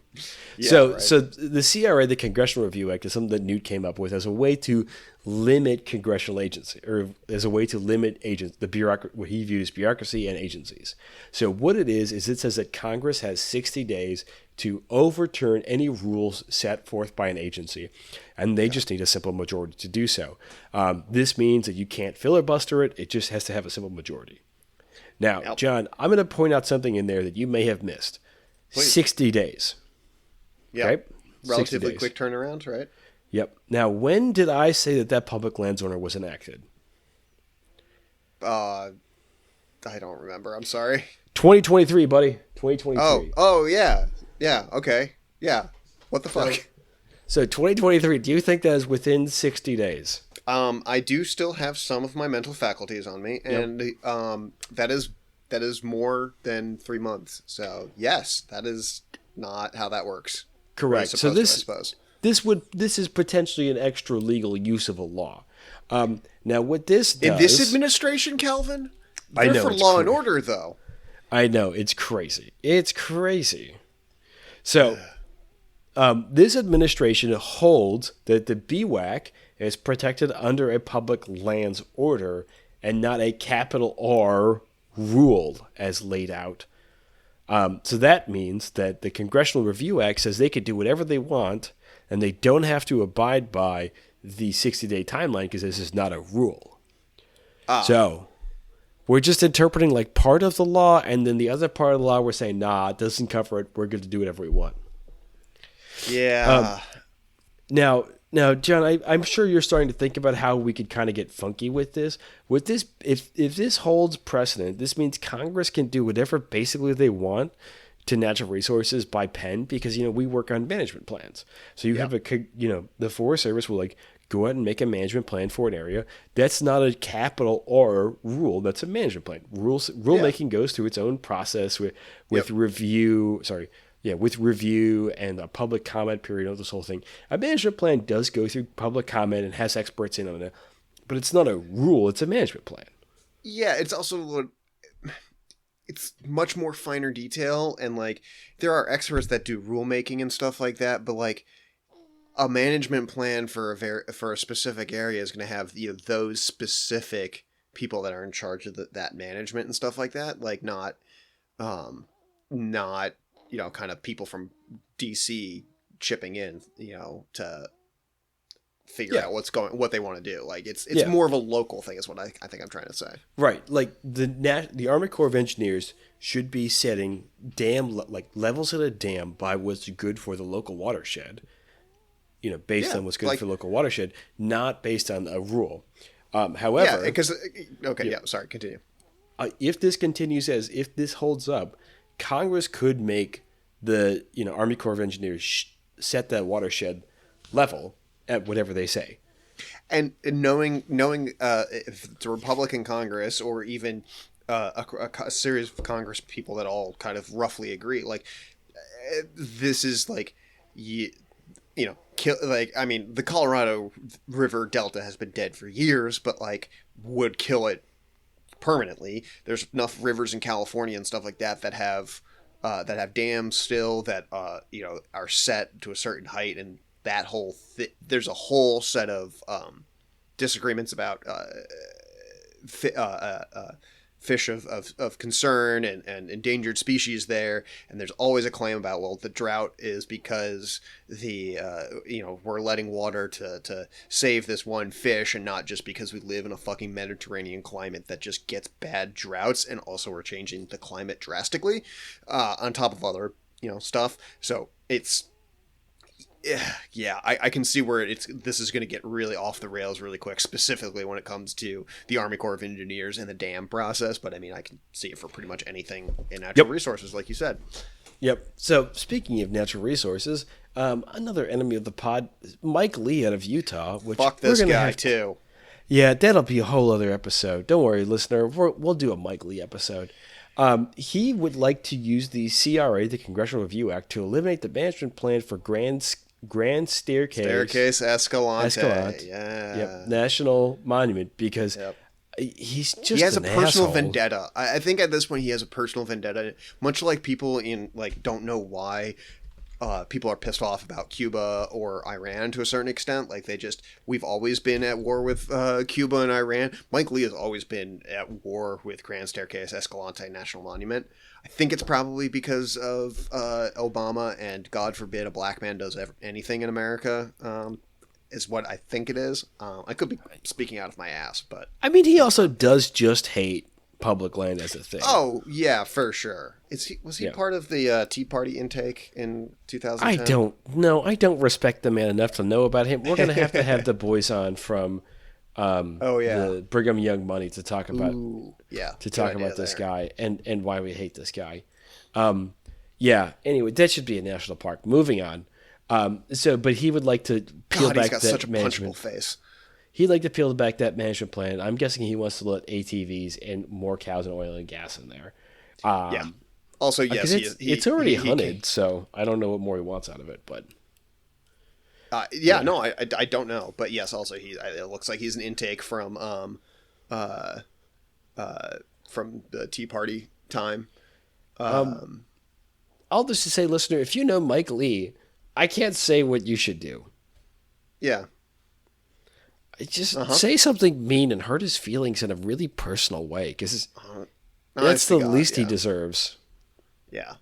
So the CRA, the Congressional Review Act, is something that Newt came up with as a way to limit congressional agency, or as a way to limit what he views bureaucracy and agencies. So what it is it says that Congress has 60 days to overturn any rules set forth by an agency, and they just need a simple majority to do so. This means that you can't filibuster it. It just has to have a simple majority. Now, John, I'm going to point out something in there that you may have missed. Please. 60 days. Yeah. Right? Relatively quick turnaround, right? Yep. Now, when did I say that public lands order was enacted? I don't remember. I'm sorry. 2023, buddy. 2023. Oh, yeah. Yeah, okay. Yeah. What the fuck? So 2023, do you think that is within 60 days? I do still have some of my mental faculties on me, and that is more than 3 months. So, yes, that is not how that works. Correct. So I suppose. This is potentially an extra legal use of a law. Now, what this does... In this administration, Calvin? They're for law and order, though. I know. It's crazy. It's crazy. So, this administration holds that the BWAC is protected under a public lands order and not a capital R rule as laid out. So that means that the Congressional Review Act says they could do whatever they want and they don't have to abide by the 60-day timeline because this is not a rule. So we're just interpreting like part of the law, and then the other part of the law we're saying, nah, it doesn't cover it. We're going to do whatever we want. Yeah. Now, John, I'm sure you're starting to think about how we could kind of get funky with this. If this holds precedent, this means Congress can do whatever basically they want to natural resources by pen because, we work on management plans. So you have the Forest Service will go out and make a management plan for an area. That's not a capital R rule. That's a management plan. Rulemaking goes through its own process with review. With review and a public comment period of this whole thing. A management plan does go through public comment and has experts in on it, but it's not a rule. It's a management plan. Yeah, it's also it's much more finer detail, and there are experts that do rulemaking and stuff like that, but a management plan for a specific area is going to have those specific people that are in charge of that management and stuff like that, not kind of people from DC chipping in to figure out what they want to do. It's more of a local thing is what I think I'm trying to say. Right. The Army Corps of Engineers should be setting levels at a dam by what's good for the local watershed, based on what's good for the local watershed, not based on a rule. However... sorry, continue. If this continues if this holds up, Congress could make the Army Corps of Engineers set that watershed level at whatever they say, and knowing if it's a Republican Congress or even a series of Congress people that all kind of roughly agree, this is the Colorado River Delta has been dead for years, but would kill it permanently. There's enough rivers in California and stuff like that have dams still that are set to a certain height, and that whole there's a whole set of disagreements about fish of concern and endangered species there, and there's always a claim about the drought is because we're letting water to save this one fish, and not just because we live in a fucking Mediterranean climate that just gets bad droughts, and also we're changing the climate drastically on top of other stuff. So it's I can see where this is going to get really off the rails really quick, specifically when it comes to the Army Corps of Engineers and the dam process. But I can see it for pretty much anything in natural resources, like you said. Yep. So speaking of natural resources, another enemy of the pod, Mike Lee out of Utah. Which fuck this guy too. Yeah, that'll be a whole other episode. Don't worry, listener. We'll do a Mike Lee episode. He would like to use the CRA, the Congressional Review Act, to eliminate the management plan for Grand Staircase Escalante. Yeah. Yep. National Monument, because he's just he has a personal asshole. vendetta. I think at this point he has a personal vendetta, much like people in don't know why people are pissed off about Cuba or Iran to a certain extent. We've always been at war with Cuba and Iran. Mike Lee has always been at war with Grand Staircase Escalante National Monument. I think it's probably because of Obama, and God forbid a black man does anything in America, is what I think it is. I could be speaking out of my ass, but... he also does just hate public land as a thing. Oh, yeah, for sure. Was he part of the Tea Party intake in 2010? I don't respect the man enough to know about him. We're going to have the boys on from... the Brigham Young money to talk about this guy and why we hate this guy. Anyway, that should be a national park. Moving on. But he would like to peel back that such a management face. He'd like to peel back that management plan. I'm guessing he wants to let ATVs and more cows and oil and gas in there. Also, yes, it's already hunted, so I don't know what more he wants out of it, but. I don't know, but yes, also it looks like he's an intake from the Tea Party time. I'll just say, listener, if you know Mike Lee, I can't say what you should do. Yeah. Just say something mean and hurt his feelings in a really personal way, because that's the least he deserves. Yeah.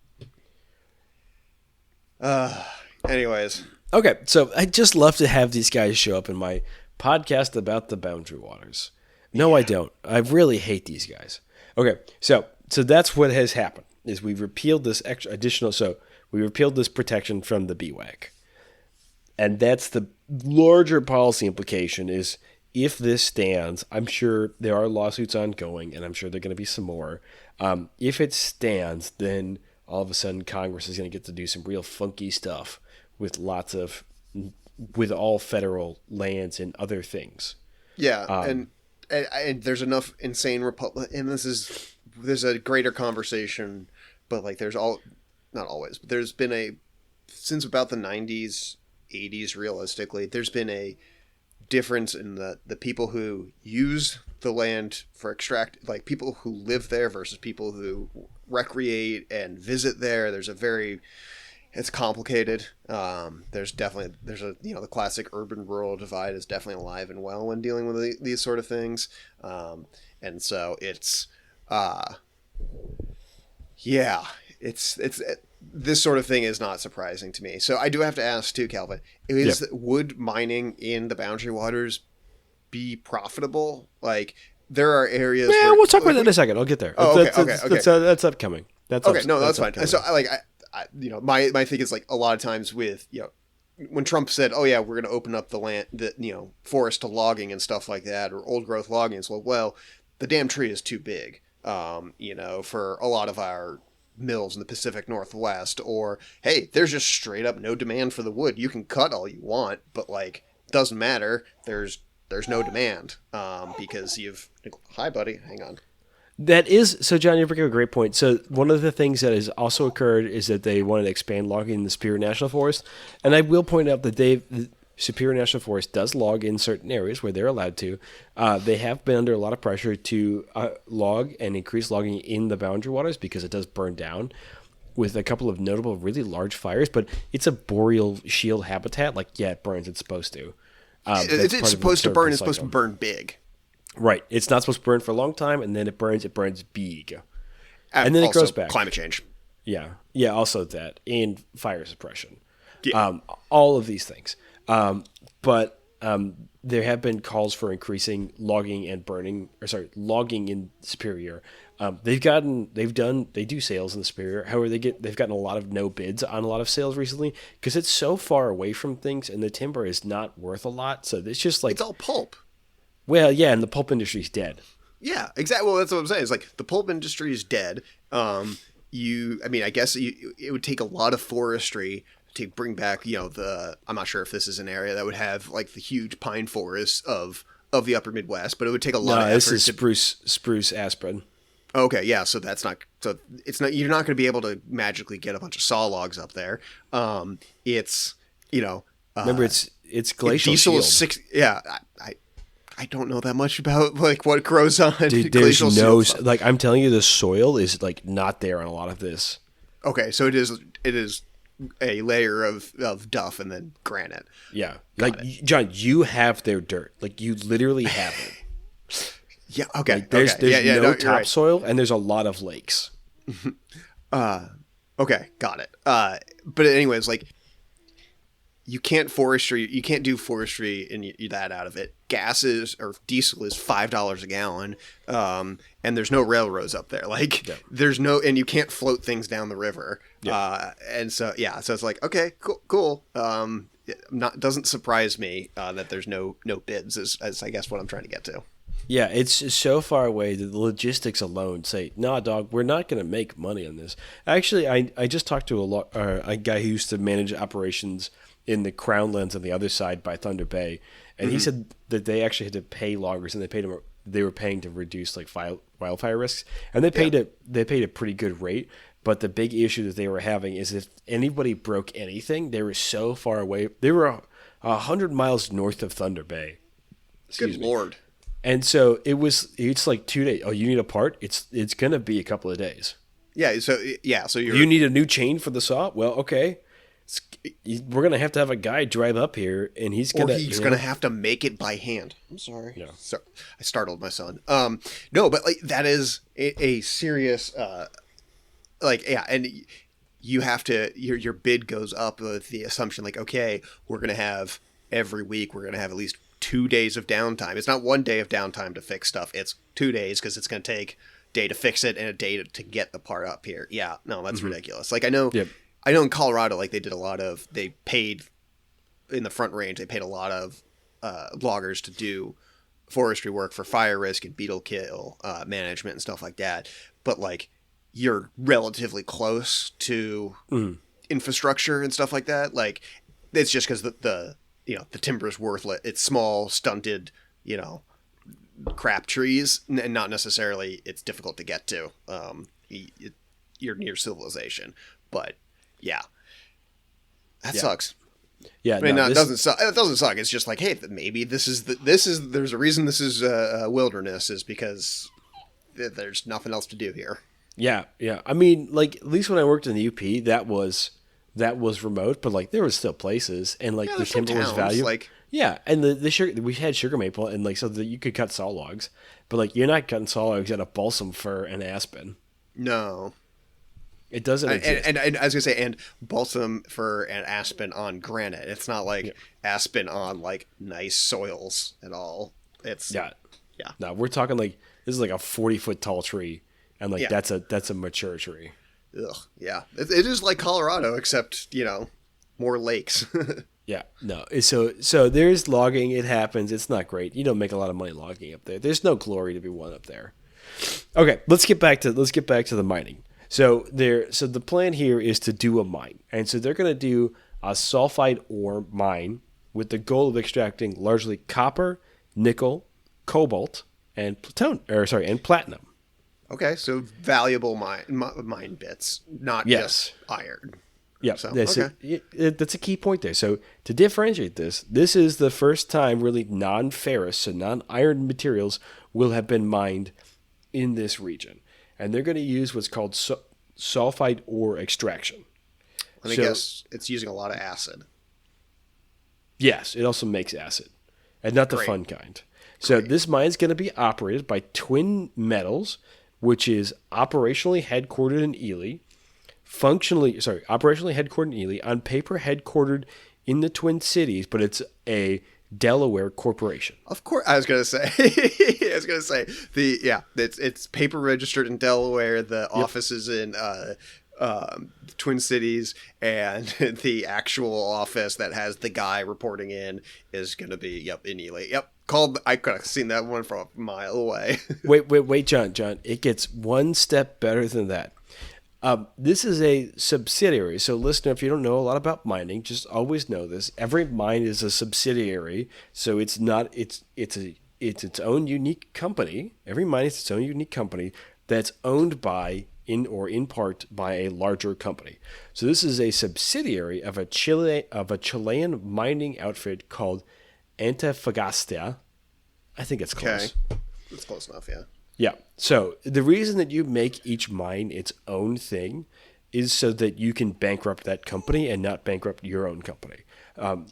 Anyways. Okay, so I'd just love to have these guys show up in my podcast about the Boundary Waters. No, I don't. I really hate these guys. Okay, so that's what has happened, is we've repealed this we repealed this protection from the BWAC. And that's the larger policy implication is if this stands, I'm sure there are lawsuits ongoing, and I'm sure there are going to be some more. If it stands, then all of a sudden Congress is going to get to do some real funky stuff with all federal lands and other things. Yeah, and there's enough insane and there's a greater conversation, but like not always, but there's been since about the 90s, 80s, realistically, there's been a difference in the people who use the land for like people who live there versus people who recreate and visit there. It's complicated. There's the classic urban rural divide is definitely alive and well when dealing with these sort of things. And so it's this sort of thing is not surprising to me. So I do have to ask too, Calvin, would mining in the Boundary Waters be profitable? Like, there are areas. Yeah, we'll talk about that in a second. I'll get there. Oh, okay. That's upcoming. That's fine. So my thing is like a lot of times with when Trump said, "Oh yeah, we're going to open up the land, forest to logging and stuff like that, or old growth logging," it's like, well, the damn tree is too big, for a lot of our mills in the Pacific Northwest, or hey, there's just straight up no demand for the wood. You can cut all you want, but like doesn't matter. There's no demand because hi buddy, hang on. That is so, John. You bring up a great point. So one of the things that has also occurred is that they wanted to expand logging in the Superior National Forest, and I will point out that the Superior National Forest does log in certain areas where they're allowed to. They have been under a lot of pressure to log and increase logging in the Boundary Waters because it does burn down with a couple of notable really large fires, but it's a boreal shield habitat. Like, yeah, it burns. It's supposed to. It's supposed to burn. It's supposed to burn big. Right. It's not supposed to burn for a long time, and then it burns big. And then it grows back. Climate change. Yeah. Yeah, also that. And fire suppression. Yeah. All of these things. But there have been calls for increasing logging in Superior. They do sales in the Superior. However, they've gotten a lot of no bids on a lot of sales recently because it's so far away from things and the timber is not worth a lot. So it's just like, it's all pulp. Well, yeah, and the pulp industry's dead. Yeah, exactly. Well, that's what I'm saying. It's like the pulp industry is dead. I guess it would take a lot of forestry to bring back, I'm not sure if this is an area that would have like the huge pine forests of the upper Midwest, but it would take a lot of effort. This is spruce aspen. Okay, yeah, so it's not, you're not going to be able to magically get a bunch of saw logs up there. Remember it's glacial diesel shield. I don't know that much about like what grows on there's no like I'm telling you, the soil is like not there on a lot of this. Okay, so it is a layer of duff and then granite. Yeah. John, you have their dirt. Like you literally have it. Yeah, okay. Like, there's no topsoil right. And there's a lot of lakes. Okay, got it. But anyways, like you can't do forestry and that out of it. Diesel is $5 a gallon, and there's no railroads up there. Like there's no, and you can't float things down the river. Yeah. And so so it's like, okay, cool. Doesn't surprise me that there's no bids as I guess what I'm trying to get to. Yeah, it's so far away that the logistics alone say, nah, dog, we're not going to make money on this. Actually, I just talked to a guy who used to manage operations in the Crown Lands on the other side by Thunder Bay, and he said that they actually had to pay loggers, and they were paying to reduce like wildfire risks, and they paid a pretty good rate. But the big issue that they were having is if anybody broke anything, they were so far away. They were 100 miles north of Thunder Bay. Good Lord. And so it's like 2 days. Oh, you need a part? It's going to be a couple of days. Yeah. So you need a new chain for the saw? Well, okay. We're going to have a guy drive up here, and he's going to have to make it by hand. I'm sorry. Yeah. Sorry. I startled my son. No, but like that is a serious, and you have to, your bid goes up with the assumption like, okay, we're going to have every week, we're going to have at least 2 days of downtime. It's not 1 day of downtime to fix stuff. It's 2 days because it's going to take a day to fix it and a day to get the part up here. Yeah, no, that's ridiculous. Like I know in Colorado, like they paid in the Front Range, they paid a lot of loggers to do forestry work for fire risk and beetle kill management and stuff like that. But like you're relatively close to infrastructure and stuff like that. Like, it's just because the timber is worthless. It's small, stunted, crap trees, and not necessarily it's difficult to get to. You're near civilization, but yeah, that sucks. Yeah, I mean, it doesn't suck. It doesn't suck. It's just like, hey, maybe there's a reason this is a wilderness, is because there's nothing else to do here. Yeah. I mean, like, at least when I worked in the UP, that was remote, but like there was still places, and like the timber was valuable. Like, yeah, and the sugar, we had sugar maple, and like so that you could cut saw logs, but like you're not cutting saw logs out of balsam fir and aspen. No. It doesn't exist. And I was gonna say, and balsam fir and aspen on granite. It's not like aspen on like nice soils at all. It's yeah. No, we're talking like this is like a 40-foot tall tree, and like that's a mature tree. Ugh, yeah. It is like Colorado, except more lakes. Yeah, no. So there's logging. It happens. It's not great. You don't make a lot of money logging up there. There's no glory to be won up there. Okay, let's get back to the mining. So the plan here is to do a mine, and so they're going to do a sulfide ore mine with the goal of extracting largely copper, nickel, cobalt, and platinum. Okay, so valuable mine bits, not just iron. Yeah, so, that's a key point there. So to differentiate this is the first time really non-ferrous, so non-iron materials will have been mined in this region. And they're going to use what's called sulfide ore extraction. Let me guess, it's using a lot of acid. Yes, it also makes acid, and not the fun kind. So this mine is going to be operated by Twin Metals, which is operationally headquartered in Ely, operationally headquartered in Ely, on paper headquartered in the Twin Cities, but it's a Delaware corporation. Of course, I was gonna say. It's paper registered in Delaware. The office is in Twin Cities, and the actual office that has the guy reporting in is gonna be in Ely. Yep, I could have seen that one from a mile away. wait, John. It gets one step better than that. This is a subsidiary. So, listener, if you don't know a lot about mining, just always know this. Every mine is a subsidiary. So it's its own unique company. Every mine is its own unique company that's owned by, in part, by a larger company. So this is a subsidiary of a Chilean mining outfit called Antofagasta. I think it's close. Okay. It's close enough, yeah. Yeah. So the reason that you make each mine its own thing is so that you can bankrupt that company and not bankrupt your own company.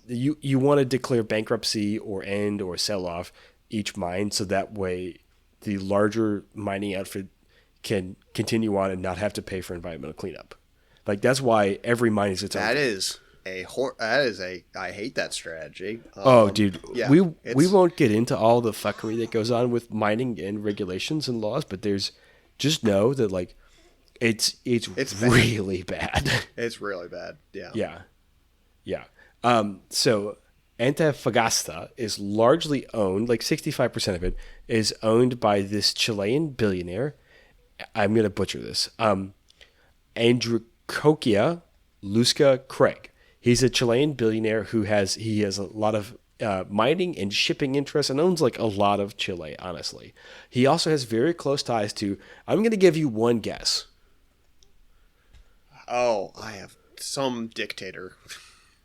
You want to declare bankruptcy or end or sell off each mine so that way the larger mining outfit can continue on and not have to pay for environmental cleanup. Like, that's why every mine is its own thing. I hate that strategy. Dude, yeah, we won't get into all the fuckery that goes on with mining and regulations and laws, but just know that like it's really bad. It's really bad. Yeah. So Antofagasta is largely owned, like 65% of it is owned by this Chilean billionaire. I'm going to butcher this. Andrikokia Lusca Craig. He's a Chilean billionaire who has a lot of mining and shipping interests and owns like a lot of Chile, honestly. He also has very close ties to, I'm going to give you one guess. Oh, I have some dictator.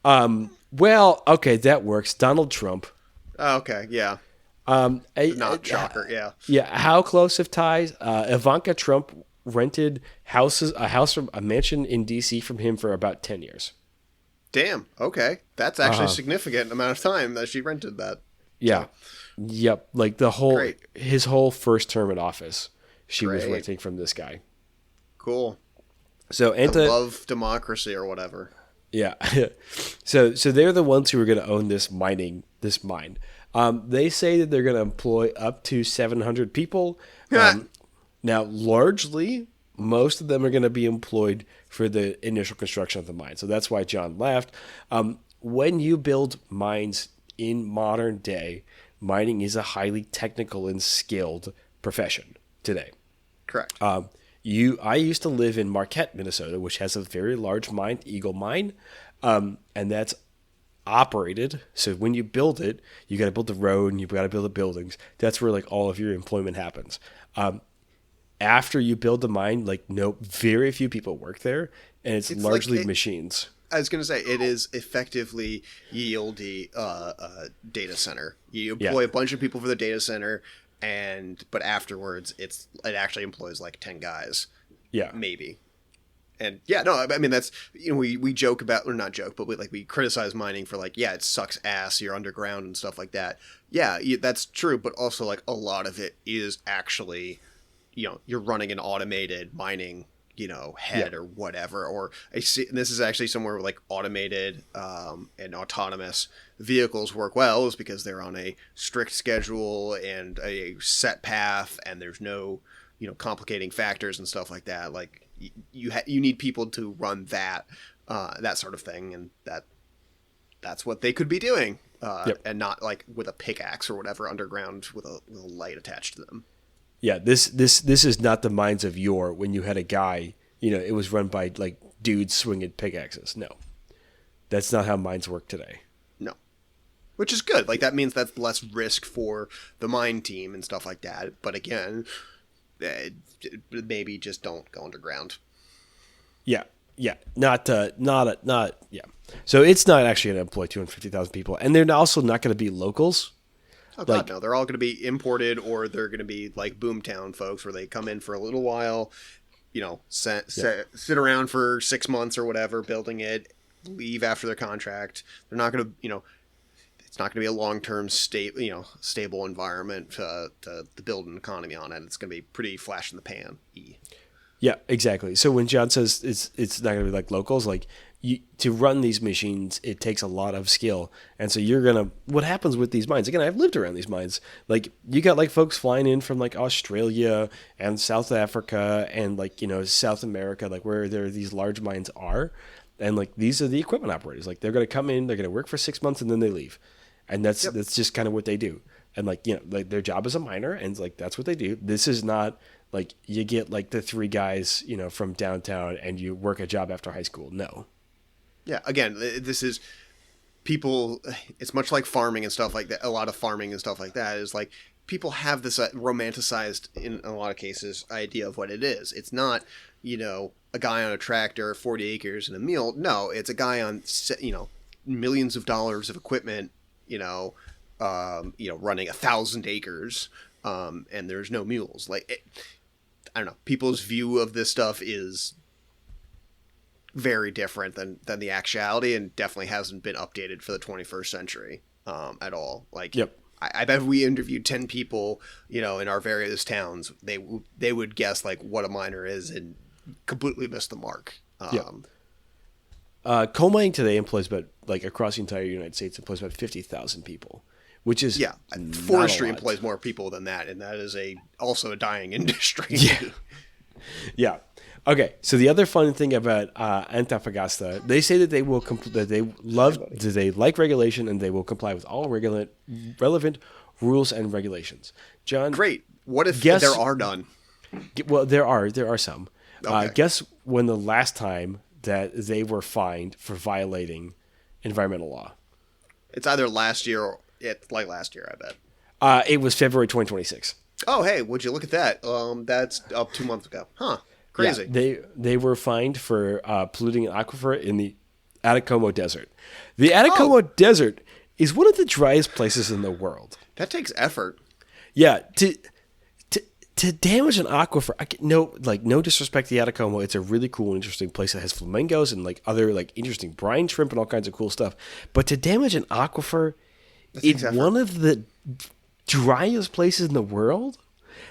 Well, okay, that works. Donald Trump. Oh, okay, yeah. Not shocker, yeah. Yeah, how close of ties? Ivanka Trump rented a mansion in D.C. from him for about 10 years. Damn, okay. That's actually a significant amount of time that she rented that. Yeah. So. Yep. Like his whole first term in office, she was renting from this guy. Cool. So I love democracy or whatever. Yeah. So they're the ones who are going to own this mine. They say that they're going to employ up to 700 people. Now, largely, most of them are going to be employed for the initial construction of the mine. So that's why John laughed. When you build mines in modern day, mining is a highly technical and skilled profession today. Correct. I used to live in Marquette, Minnesota, which has a very large mine, Eagle Mine, and that's operated. So when you build it, you got to build the road and you've got to build the buildings. That's where like all of your employment happens. After you build the mine, like very few people work there, and it's largely like machines. I was going to say it is effectively yield data center. You employ a bunch of people for the data center, but afterwards it actually employs like 10 guys. Yeah, maybe. And I mean that's we joke about, or not joke, but we criticize mining for like it sucks ass, you're underground and stuff like that. Yeah, that's true, but also like a lot of it is actually you're running an automated mining head or whatever, or this is actually somewhere where like automated and autonomous vehicles work well, is because they're on a strict schedule and a set path, and there's no complicating factors and stuff like that. Like you need people to run that sort of thing, and that's what they could be doing, and not like with a pickaxe or whatever underground with a light attached to them. Yeah, this is not the mines of yore when you had a guy, it was run by like dudes swinging pickaxes. No, that's not how mines work today. No, which is good. Like that means that's less risk for the mine team and stuff like that. But again, maybe just don't go underground. Yeah, not. Yeah. So it's not actually going to employ 250,000 people, and they're also not going to be locals. Oh, God, no. They're all going to be imported, or they're going to be like boomtown folks where they come in for a little while, sit around for 6 months or whatever, building it, leave after their contract. They're not going to, it's not going to be a long-term stable environment to build an economy on it. It's going to be pretty flash in the pan. Yeah, exactly. So when John says it's not going to be like locals, like to run these machines, it takes a lot of skill. And so what happens with these mines, again, I've lived around these mines, like you got like folks flying in from like Australia and South Africa and like, South America, like where these large mines are. And like, these are the equipment operators. Like they're going to come in, they're going to work for 6 months and then they leave. And that's just kind of what they do. And like, like their job is a miner, and like, that's what they do. This is not like you get like the 3 guys, from downtown and you work a job after high school. No. Yeah, again, this is people, it's much like farming and stuff like that. A lot of farming and stuff like that is like people have this romanticized, in a lot of cases, idea of what it is. It's not, a guy on a tractor, 40 acres and a mule. No, it's a guy on, millions of dollars of equipment, running 1,000 acres, and there's no mules. Like, I don't know. People's view of this stuff is very different than the actuality, and definitely hasn't been updated for the 21st century at all. Like, I bet if we interviewed 10 people, in our various towns, they would guess like what a miner is and completely miss the mark. Coal mining today employs about, like across the entire United States, employs about 50,000 people, which is forestry employs more people than that, and that is also a dying industry. Yeah. Okay, so the other fun thing about Antofagasta, they say that they like regulation and they will comply with all relevant rules and regulations. John, great. What if there are none? Well, there are some. Okay. Guess when the last time that they were fined for violating environmental law? It's either last year or last year, I bet. It was February 2026. Oh, hey, would you look at that? That's up 2 months ago. Huh. Crazy. Yeah, they were fined for polluting an aquifer in the Atacama Desert. The Atacama Desert is one of the driest places in the world. That takes effort. Yeah, to damage an aquifer, no disrespect to the Atacama, it's a really cool and interesting place that has flamingos and like other like interesting brine shrimp and all kinds of cool stuff. But to damage an aquifer in one of the driest places in the world,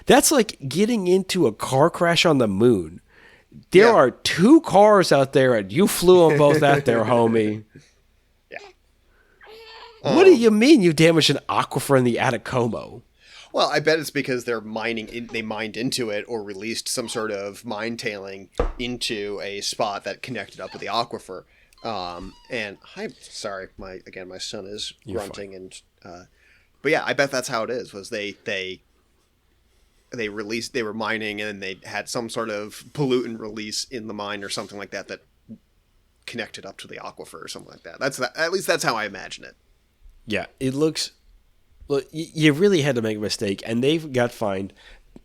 that's like getting into a car crash on the moon. There are 2 cars out there and you flew them both out there, homie. Yeah. What do you mean you damaged an aquifer in the Atacama? Well, I bet it's because they mined into it or released some sort of mine tailing into a spot that connected up with the aquifer. And I'm sorry, my son is grunting, and but yeah, I bet that's how it is. Was they they were mining and they had some sort of pollutant release in the mine or something like that connected up to the aquifer or something like that. At least that's how I imagine it. Yeah, it looks. Well, you really had to make a mistake, and they got fined.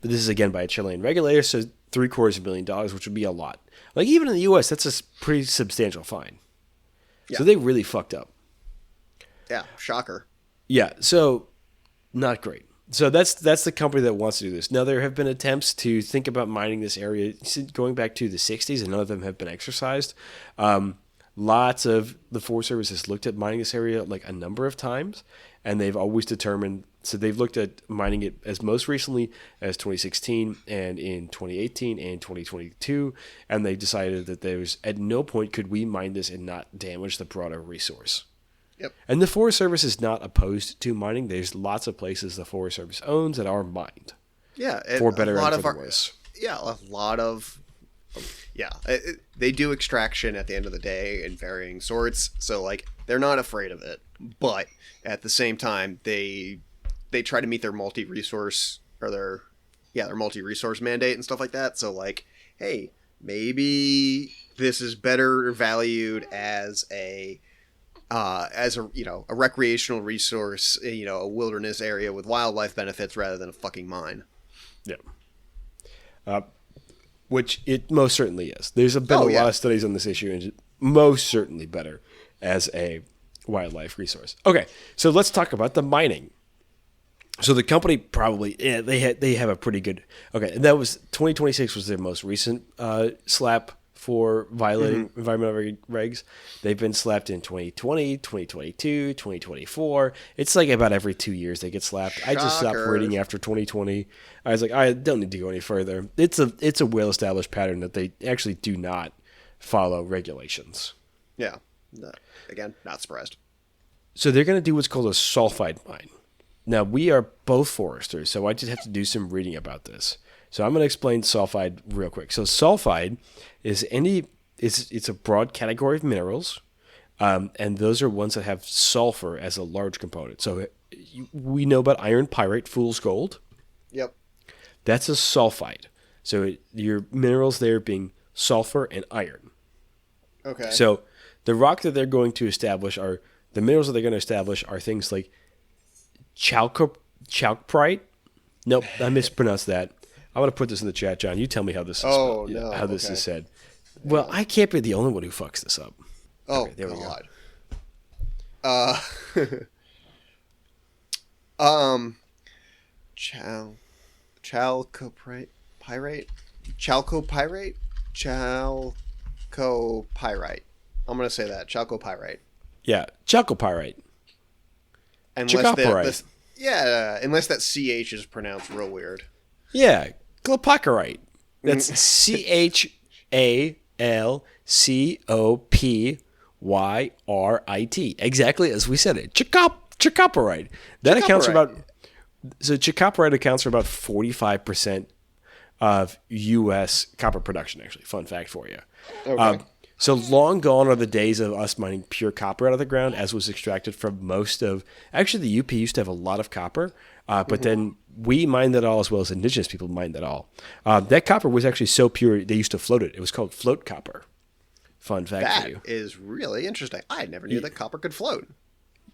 This is again by a Chilean regulator, so $750,000, which would be a lot. Like even in the U.S., that's a pretty substantial fine. Yeah. So they really fucked up. Yeah, shocker. Yeah, so not great. So that's the company that wants to do this. Now there have been attempts to think about mining this area going back to the 60s, and none of them have been exercised. Lots of the Forest Service has looked at mining this area like a number of times, and they've always determined. So they've looked at mining it as most recently as 2016 and in 2018 and 2022, and they decided that there's at no point could we mine this and not damage the broader resource. Yep. And the Forest Service is not opposed to mining. There's lots of places the Forest Service owns that are mined. Yeah. For better and for worse. Yeah, a lot of... Yeah. They do extraction at the end of the day in varying sorts. So, like, they're not afraid of it. But at the same time, they try to meet their multi-resource... or their multi-resource mandate and stuff like that. So, like, hey, maybe this is better valued as a recreational resource, a wilderness area with wildlife benefits rather than a fucking mine. Yeah. Which it most certainly is. There's been a lot of studies on this issue, and it's most certainly better as a wildlife resource. Okay, so let's talk about the mining. So the company probably they have a pretty good. Okay, and that was 2026 was their most recent slap for violating environmental regs. They've been slapped in 2020, 2022, 2024. It's like about every 2 years they get slapped. Shocker. I just stopped reading after 2020. I was like, I don't need to go any further. It's a well-established pattern that they actually do not follow regulations. Yeah. Again, not surprised. So they're going to do what's called a sulfide mine. Now, we are both foresters, so I just have to do some reading about this. So I'm going to explain sulfide real quick. So sulfide is it's a broad category of minerals, and those are ones that have sulfur as a large component. So we know about iron pyrite, fool's gold. Yep. That's a sulfide. So your minerals there being sulfur and iron. Okay. So the rock that they're going to establish are the minerals that they're going to establish are things like chalcopyrite. Nope, I mispronounced that. I'm going to put this in the chat, John. You tell me how this is this is said. Well, I can't be the only one who fucks this up. Oh, okay, there we go. Chalcopyrite? Chalcopyrite? Chalcopyrite. I'm going to say that. Chalcopyrite. Yeah, chalcopyrite. Unless that CH is pronounced real weird. Yeah, chalcopyrite. That's CHALCOPYRIT. Exactly as we said it. Chalcopyrite. That accounts for about... So chalcopyrite accounts for about 45% of U.S. copper production, actually. Fun fact for you. Okay. So long gone are the days of us mining pure copper out of the ground, as was extracted from most of... Actually, the UP used to have a lot of copper, but then we mined that all as well as indigenous people mined that all. That copper was actually so pure, they used to float it. It was called float copper. Fun fact for you. That is really interesting. I never knew that copper could float.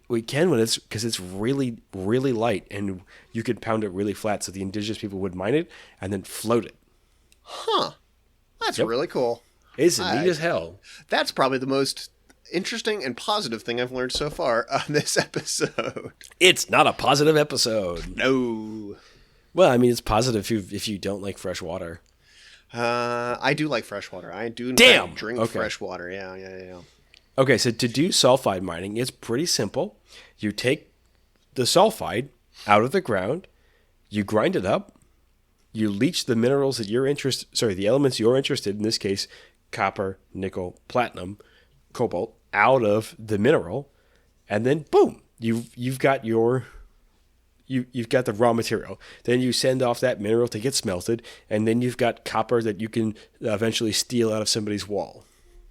We can because it's really, really light, and you could pound it really flat, so the indigenous people would mine it and then float it. Huh. That's really cool. It's neat as hell. That's probably the most interesting and positive thing I've learned so far on this episode. It's not a positive episode. No. Well, I mean, it's positive if you don't like fresh water. I do like fresh water. I do drink fresh water. Yeah. Okay, so to do sulfide mining, it's pretty simple. You take the sulfide out of the ground, you grind it up, you leach the minerals that the elements you're interested in this case, copper, nickel, platinum, cobalt, out of the mineral, and then boom, you've got the raw material. Then you send off that mineral to get smelted, and then you've got copper that you can eventually steal out of somebody's wall.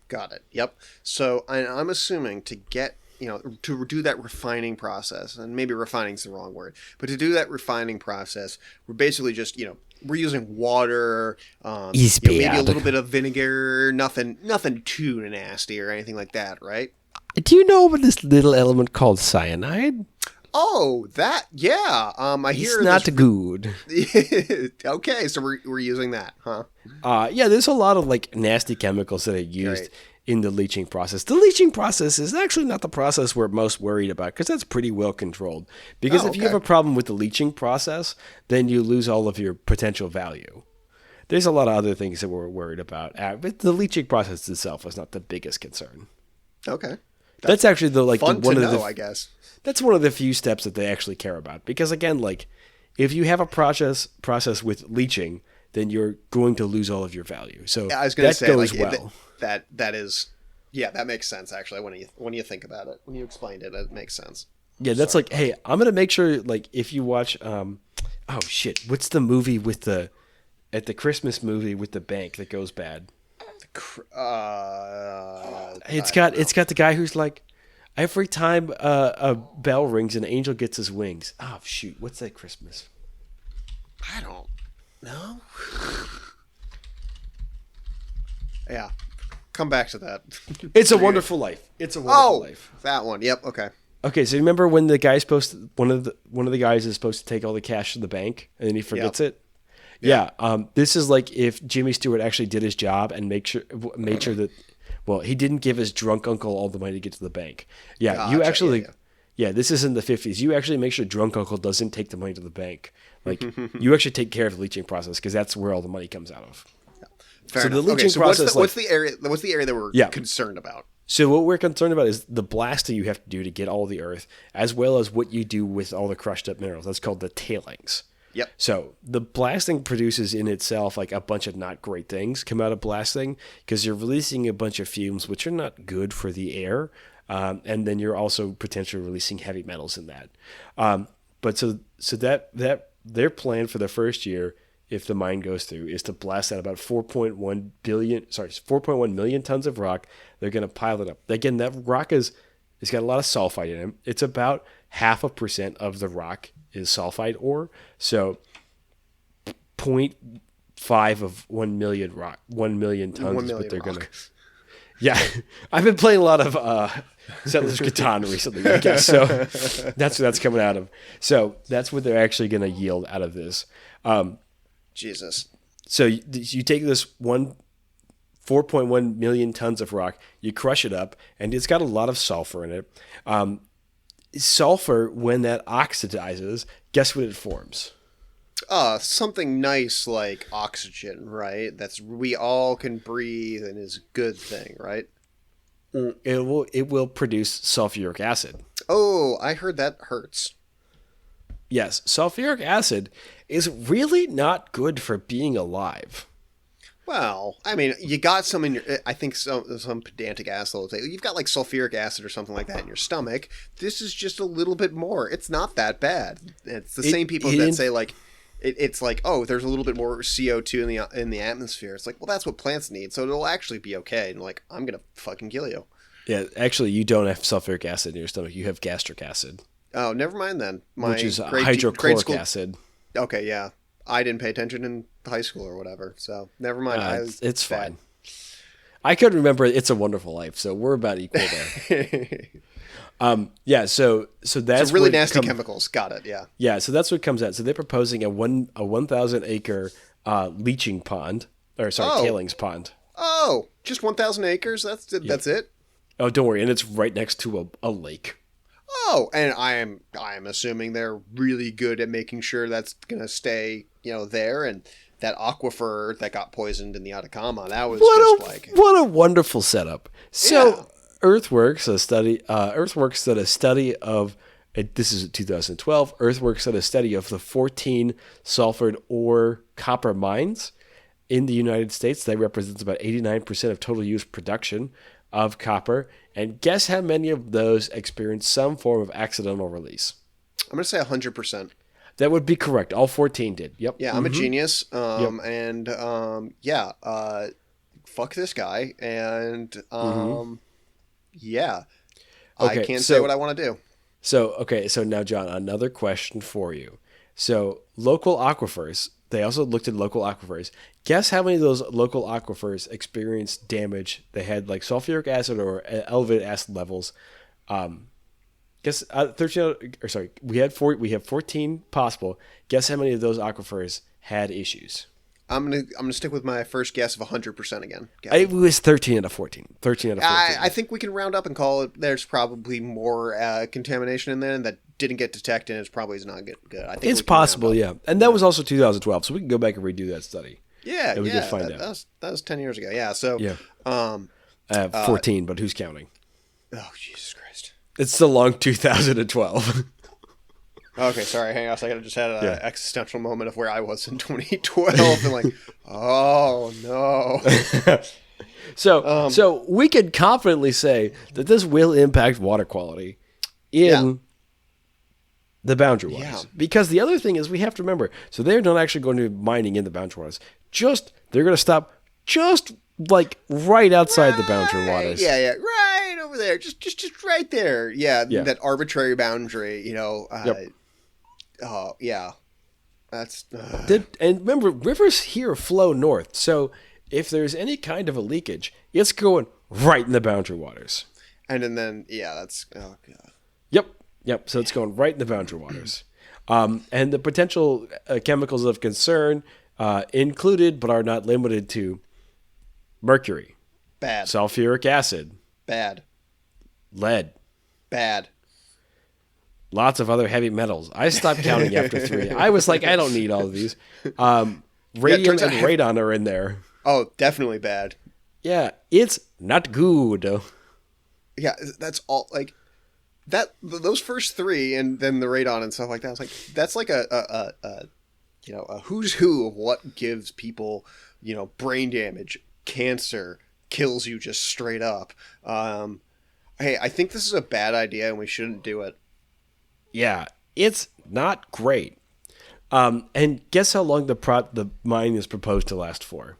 Got it. Yep. So I'm assuming to get to do that refining process, and maybe refining is the wrong word, but to do that refining process, we're basically just, we're using water, maybe a little bit of vinegar, nothing too nasty or anything like that, right? Do you know about this little element called cyanide? Oh, that, yeah. I hear it's not good. Okay, so we're using that, huh? Yeah, there's a lot of like nasty chemicals that are used in the leaching process. The leaching process is actually not the process we're most worried about because that's pretty well controlled. Because if you have a problem with the leaching process, then you lose all of your potential value. There's a lot of other things that we're worried about, but the leaching process itself is not the biggest concern. Okay, that's actually I guess. That's one of the few steps that they actually care about. Because again, like if you have a process with leaching, then you're going to lose all of your value. So I was going to say, goes well. That is, that makes sense actually. When you think about it, when you explained it, it makes sense. Yeah, that's like, hey, I'm going to make sure, like, if you watch, what's the movie with the Christmas movie with the bank that goes bad? It's got the guy who's like, every time a bell rings, an angel gets his wings. Oh shoot, what's that Christmas? I don't know. Yeah. Come back to that. It's a Wonderful Life. It's a Wonderful Life. That one. Yep. Okay. Okay. So remember when the guy's one of the guys is supposed to take all the cash to the bank and then he forgets it. Yeah. This is like if Jimmy Stewart actually did his job and made sure that, well, he didn't give his drunk uncle all the money to get to the bank. Yeah. Gotcha. You actually, this is in the 50s. You actually make sure drunk uncle doesn't take the money to the bank. Like you actually take care of the leaching process because that's where all the money comes out of. Fair enough. The leaching process. What's the area that we're concerned about? So what we're concerned about is the blasting you have to do to get all the earth, as well as what you do with all the crushed up minerals. That's called the tailings. Yep. So the blasting produces in itself like a bunch of not great things come out of blasting because you're releasing a bunch of fumes which are not good for the air, and then you're also potentially releasing heavy metals in that. But so that their plan for the first year, if the mine goes through, is to blast out about 4.1 million tons of rock. They're going to pile it up. Again, that rock it's got a lot of sulfide in it. It's about 0.5% of the rock is sulfide ore. So 0.5 of 1 million tons 1 million is what they're going to. Yeah. I've been playing a lot of Settlers Catan recently, I guess. So that's what that's coming out of. So that's what they're actually going to yield out of this. Jesus. So you take this 4.1 million tons of rock, you crush it up, and it's got a lot of sulfur in it. Sulfur, when that oxidizes, guess what it forms? Something nice like oxygen, right? We all can breathe and is a good thing, right? It will produce sulfuric acid. Oh, I heard that hurts. Yes, sulfuric acid is really not good for being alive. Well, I mean, you got some in your. I think some pedantic asshole will say you've got like sulfuric acid or something like that in your stomach. This is just a little bit more. It's not that bad. It's the same people that say like, it's like, oh, there's a little bit more CO2 in the atmosphere. It's like, well, that's what plants need, so it'll actually be okay. And like, I'm gonna fucking kill you. Yeah, actually, you don't have sulfuric acid in your stomach. You have gastric acid. Oh, never mind then. Which is hydrochloric acid. Okay, yeah. I didn't pay attention in high school or whatever, so never mind. It's fine. I couldn't remember It's a Wonderful Life, so we're about equal there. So that's really nasty chemicals. Got it. Yeah. Yeah. So that's what comes out. So they're proposing a 1,000 acre leaching pond, tailings pond. Oh, just 1,000 acres. That's it. Oh, don't worry, and it's right next to a lake. Oh, and I am assuming they're really good at making sure that's gonna stay, there, and that aquifer that got poisoned in the Atacama, that was what a wonderful setup. So Earthworks did a study of this is 2012. Earthworks did a study of the 14 sulfide ore copper mines in the United States. That represents about 89% of total U.S. production of copper. And guess how many of those experienced some form of accidental release? I'm going to say 100%. That would be correct. All 14 did. Yep. Yeah, I'm a genius. Fuck this guy. And yeah. I can't say what I want to do. So now, John, another question for you. So local aquifers, they also looked at local aquifers. Guess how many of those local aquifers experienced damage? They had like sulfuric acid or elevated acid levels. Guess 13. Or sorry, we have 14 possible. Guess how many of those aquifers had issues? I'm gonna stick with my first guess of 100% again. It was 13 out of 14. 13 out of 14. I think we can round up and call it. There's probably more contamination in there that didn't get detected, and it's probably not good. I think it's possible, yeah. And that was also 2012, so we can go back and redo that study. Yeah, and we can find out. That was 10 years ago. Yeah, so 14, but who's counting? Oh, Jesus Christ! It's the long 2012. Okay, sorry. Hang on a second. I just had an existential moment of where I was in 2012, and like, oh no. So we could confidently say that this will impact water quality in the boundary waters. Because the other thing is we have to remember, so they're not actually going to be mining in the boundary waters. They're going to stop just like right outside the boundary waters. Yeah, right over there. Just right there. Yeah, that arbitrary boundary, Oh, yeah. That's... And remember, rivers here flow north. So if there's any kind of a leakage, it's going right in the boundary waters. And then that's... Oh, God. Yep. So it's going right in the boundary waters. And the potential chemicals of concern included, but are not limited to, mercury. Bad. Sulfuric acid. Bad. Lead. Bad. Lots of other heavy metals. I stopped counting after 3. I was like, I don't need all of these. Radium and radon are in there. Oh, definitely bad. Yeah, it's not good. Yeah, that's all. Like that. Those first 3, and then the radon and stuff like that. I was like, that's like a who's who of what gives people brain damage, cancer, kills you just straight up. Hey, I think this is a bad idea, and we shouldn't do it. Yeah, it's not great. And guess how long the mine is proposed to last for?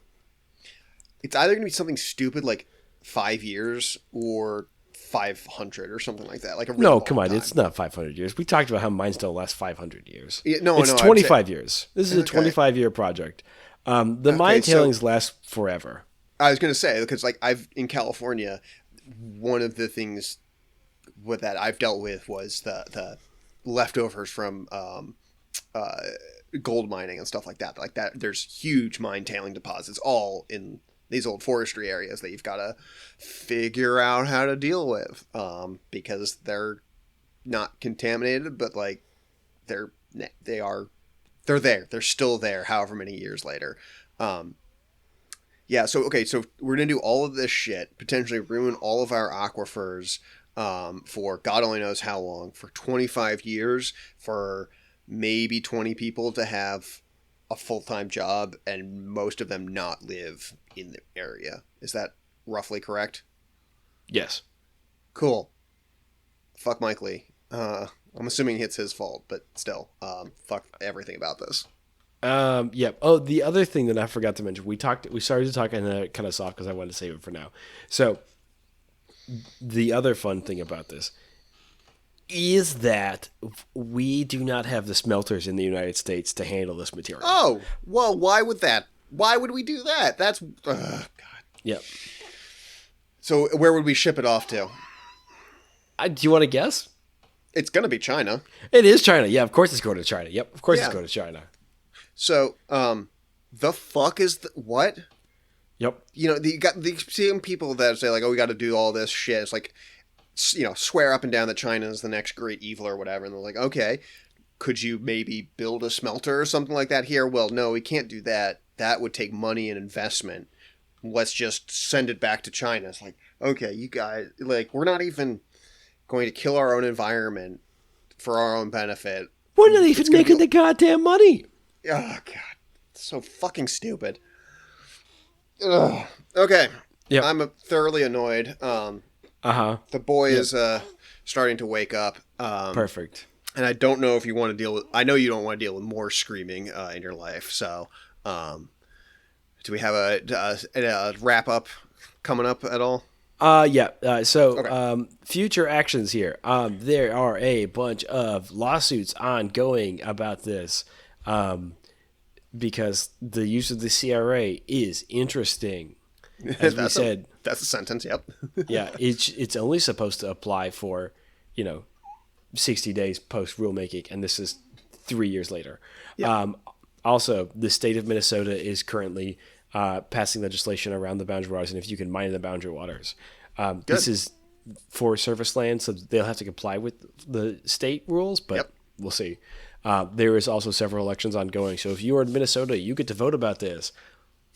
It's either going to be something stupid like 5 years or 500 or something like that. Like a really come on, time. It's not 500 years. We talked about how mines don't last 500 years. Yeah, it's 25 years. This is a 25-year project. The mine tailings last forever. I was going to say, because like in California, one of the things that I've dealt with was the leftovers from gold mining and stuff like that. Like that, there's huge mine tailing deposits all in these old forestry areas that you've got to figure out how to deal with, because they're not contaminated, but like they're there. They're still there, however many years later. So we're gonna do all of this shit, potentially ruin all of our aquifers. For God only knows how long, for 25 years, for maybe 20 people to have a full-time job, and most of them not live in the area. Is that roughly correct? Yes. Cool. Fuck Mike Lee. I'm assuming it's his fault, but still, fuck everything about this. Yeah. Oh, the other thing that I forgot to mention, we started to talk and kind of soft because I wanted to save it for now. So, the other fun thing about this is that we do not have the smelters in the United States to handle this material. Oh, well, why would we do that? That's, God. Yep. So where would we ship it off to? Do you want to guess? It's going to be China. It is China. Yeah, of course it's going to China. Yep, of course it's going to China. So, the fuck is what? Yep. You got the same people that say like, oh, we got to do all this shit. It's like, swear up and down that China is the next great evil or whatever. And they're like, okay, could you maybe build a smelter or something like that here? Well, no, we can't do that. That would take money and investment. Let's just send it back to China. It's like, okay, you guys, like, we're not even going to kill our own environment for our own benefit. We're not even making the goddamn money. Oh, God. So fucking stupid. Ugh. Okay. Yep. I'm thoroughly annoyed. The boy is starting to wake up. Perfect. And I don't know if you want to deal with... I know you don't want to deal with more screaming in your life. So, do we have a wrap-up coming up at all? Future actions here. There are a bunch of lawsuits ongoing about this because the use of the CRA is interesting. As we said, that's a sentence. Yep. Yeah, it's only supposed to apply for, 60 days post rulemaking, and this is 3 years later. Yep. Also, the state of Minnesota is currently passing legislation around the boundary waters, and if you can mine in the boundary waters. This is for surface land, so they'll have to comply with the state rules, but we'll see. There is also several elections ongoing, so if you are in Minnesota, you get to vote about this.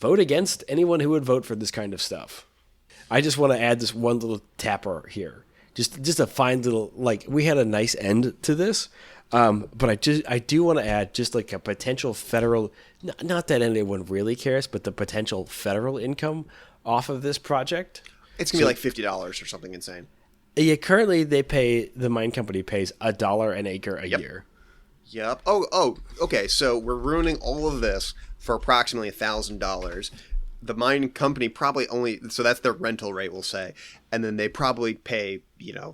Vote against anyone who would vote for this kind of stuff. I just want to add this one little tapper here. Just a fine little, we had a nice end to this, but I do want to add just like a potential federal, not that anyone really cares, but the potential federal income off of this project. It's going to be like $50 or something insane. Yeah, currently the mine company pays $1 an acre a year. Yep. Oh, okay. So we're ruining all of this for approximately $1,000. The mine company probably so that's their rental rate, we'll say. And then they probably pay,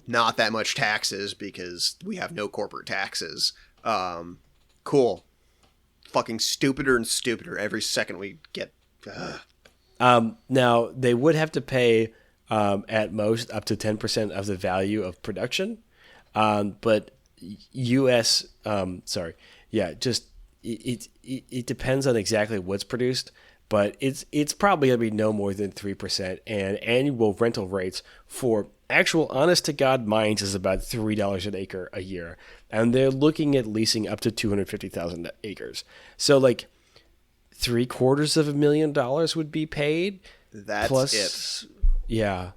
not that much taxes because we have no corporate taxes. Cool. Fucking stupider and stupider every second we get. Now, they would have to pay at most up to 10% of the value of production. But it depends on exactly what's produced. But it's probably going to be no more than 3%, and annual rental rates for actual honest-to-God mines is about $3 an acre a year, and they're looking at leasing up to 250,000 acres. So, $750,000 would be paid. That's plus, it. Yeah.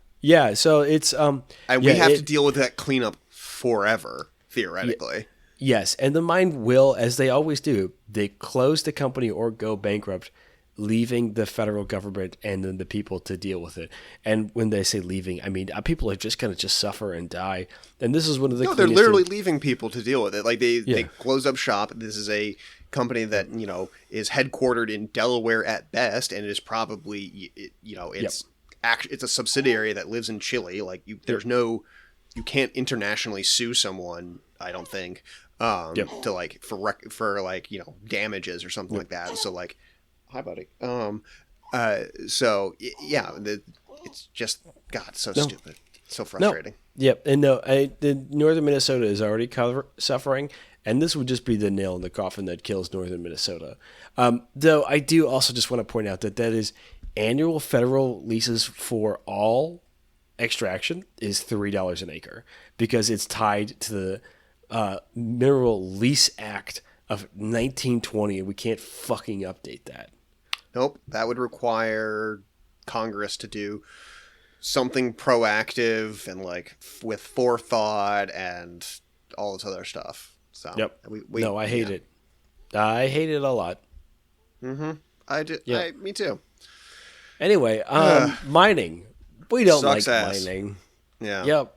So it's and we have to deal with that cleanup forever, theoretically. Yes, and the mine will, as they always do, they close the company or go bankrupt, leaving the federal government and then the people to deal with it. And when they say leaving, I mean people are just going to just suffer and die. And this is one of the they're literally leaving people to deal with it. They close up shop. This is a company that is headquartered in Delaware at best, and it is probably it's a subsidiary that lives in Chile. You can't internationally sue someone, I don't think, to for damages or something like that. So hi, buddy. It's just stupid, so frustrating. Yep, and the northern Minnesota is already suffering, and this would just be the nail in the coffin that kills northern Minnesota. Though I do also just want to point out that is annual federal leases for all extraction is $3 an acre because it's tied to the Mineral Lease Act of 1920, and we can't fucking update that. Nope, that would require Congress to do something proactive and with forethought and all this other stuff. So I hate it. I hate it a lot. Mm-hmm. I do. Yeah. Me too. Anyway, mining. We don't like ass. mining. Yeah. Yep.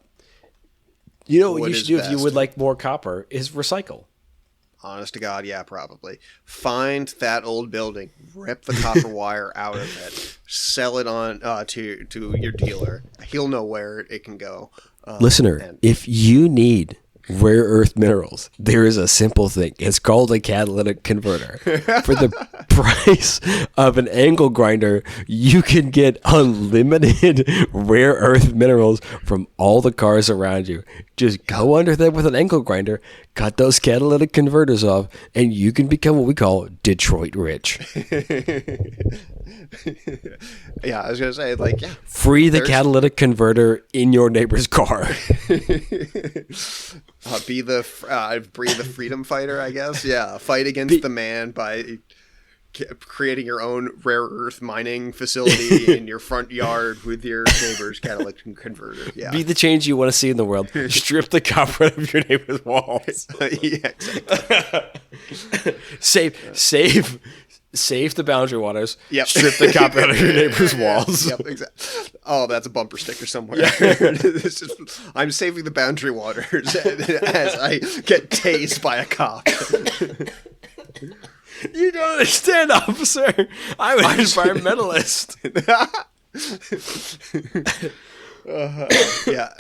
You know what you should do if you would like more copper is recycle. Honest to God, yeah, probably. Find that old building, rip the copper wire out of it, sell it on to your dealer. He'll know where it can go. Listener, if you need rare earth minerals, there is a simple thing. It's called a catalytic converter. For the price of an angle grinder, you can get unlimited rare earth minerals from all the cars around you. Just go under them with an angle grinder, cut those catalytic converters off, and you can become what we call Detroit rich. Yeah, I was going to say, free the catalytic converter in your neighbor's car. Be the freedom fighter, I guess. Yeah, fight against the man by creating your own rare earth mining facility in your front yard with your neighbor's catalytic converter. Yeah, be the change you want to see in the world. Strip the copper out of your neighbor's walls. Yeah, exactly. Save the boundary waters. Yep. Strip the copper out of your neighbor's walls. Yep, exactly. Oh, that's a bumper sticker somewhere. I'm saving the boundary waters as I get tased by a cop. You don't understand, officer. I'm an environmentalist. Yeah.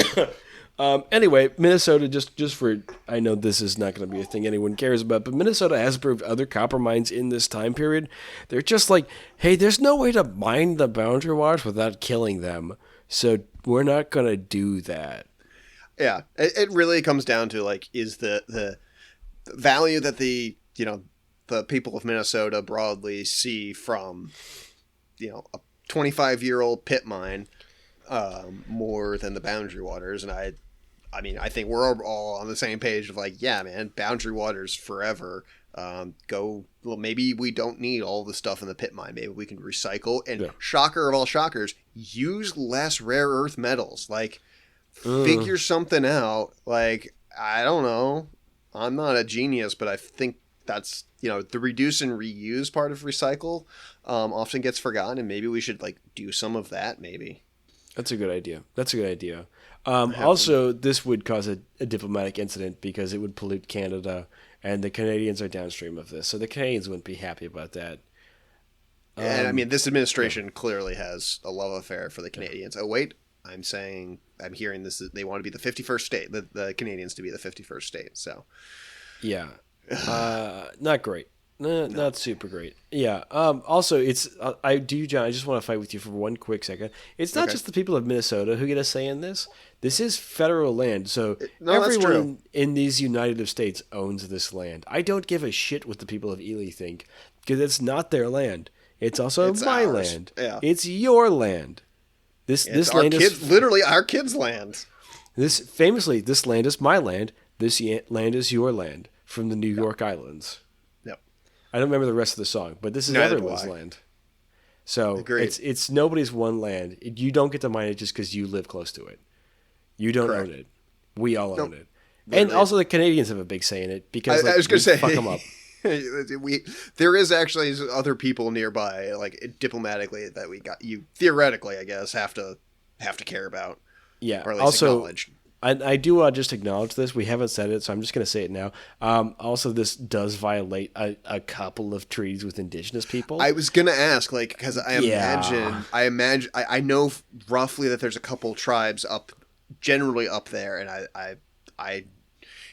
Anyway, Minnesota, just for, I know this is not going to be a thing anyone cares about, but Minnesota has approved other copper mines in this time period. They're just like, hey, there's no way to mine the boundary waters without killing them, so we're not going to do that. Yeah, it really comes down to, like, is the value that the people of Minnesota broadly see from, a 25-year-old pit mine more than the boundary waters. And I mean, I think we're all on the same page of, like, yeah, man, boundary waters forever. Maybe we don't need all the stuff in the pit mine. Maybe we can recycle. And shocker of all shockers, use less rare earth metals. Like, figure something out. Like, I don't know. I'm not a genius, but I think that's, the reduce and reuse part of recycle often gets forgotten. And maybe we should, like, do some of that, maybe. That's a good idea. Also, this would cause a diplomatic incident because it would pollute Canada, and the Canadians are downstream of this, so the Canadians wouldn't be happy about that. And I mean, this administration clearly has a love affair for the Canadians. Oh, wait, I'm hearing this. They want to be the 51st state, the Canadians to be the 51st state, so. Yeah. Not great. Not super great. Yeah. Also, it's John, I just want to fight with you for one quick second. It's not just the people of Minnesota who get a say in this. This is federal land, so everyone in these United States owns this land. I don't give a shit what the people of Ely think, because it's not their land. It's also my land. Yeah. It's your land. This land is literally our kids' land. This land is my land. This land is your land from the New York Islands. I don't remember the rest of the song, but this is everyone's land. So it's nobody's one land. You don't get to mine it just because you live close to it. You don't own it. We all own it. And also the Canadians have a big say in it because I was going to say, fuck them up. There is actually other people nearby, like diplomatically, that you theoretically, I guess, have to care about. Yeah. Or at least acknowledge. I do just acknowledge this. We haven't said it, so I'm just going to say it now. Also, this does violate a couple of treaties with Indigenous people. I was going to ask, like, because I know roughly that there's a couple tribes generally up there, and I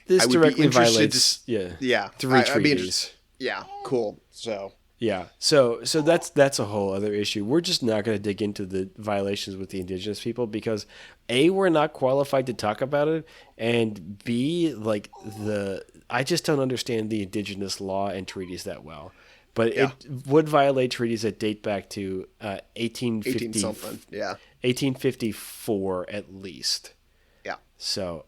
would directly be interested violates yeah 3 treaties. Yeah, cool. So. Yeah, so that's a whole other issue. We're just not going to dig into the violations with the Indigenous people because A, we're not qualified to talk about it, and B, like I just don't understand the Indigenous law and treaties that well. But it would violate treaties that date back to 1854 at least. Yeah. So,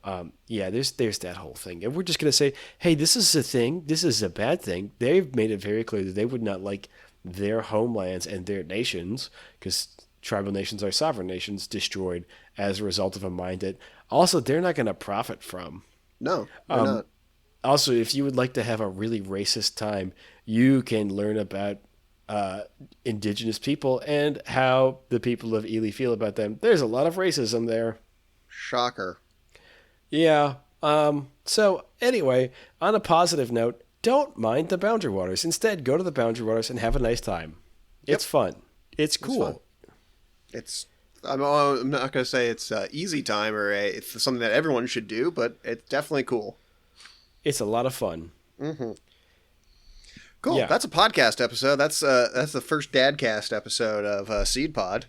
there's that whole thing. And we're just going to say, hey, this is a thing. This is a bad thing. They've made it very clear that they would not like their homelands and their nations, because tribal nations are sovereign nations, destroyed as a result of a mine that also they're not going to profit from. No, they're not. Also, if you would like to have a really racist time, you can learn about Indigenous people and how the people of Ely feel about them. There's a lot of racism there. Shocker. Yeah. So anyway, on a positive note, don't mind the boundary waters. Instead, go to the boundary waters and have a nice time. It's fun. It's cool. I'm not going to say it's easy time or it's something that everyone should do, but it's definitely cool. It's a lot of fun. Mm-hmm. Cool. Yeah. That's a podcast episode. That's the first Dadcast episode of SeedPod.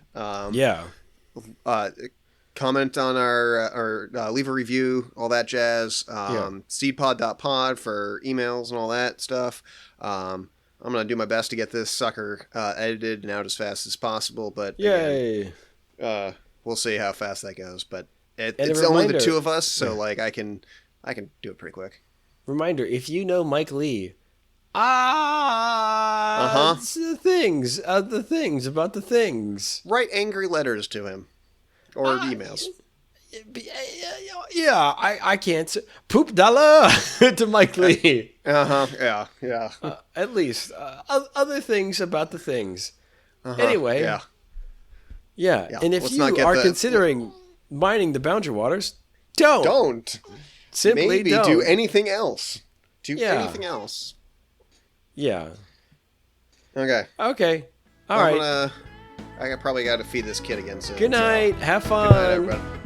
Comment on our leave a review, all that jazz. Seedpod.pod for emails and all that stuff. I'm going to do my best to get this sucker edited and out as fast as possible, but yay. Again, we'll see how fast that goes, but it's only the two of us, so like I can do it pretty quick. Reminder, if you know Mike Lee, the things about the things. Write angry letters to him. Or emails. Yeah, I can't. Poop dollar to Mike Lee. Yeah. At least. Other things about the things. Anyway. Yeah. And if you are considering mining the boundary waters, don't. Simply maybe don't. Do anything else. Anything else. Yeah. Okay. All right. I probably got to feed this kid again soon. Good night. So. Have fun. Good night, everybody.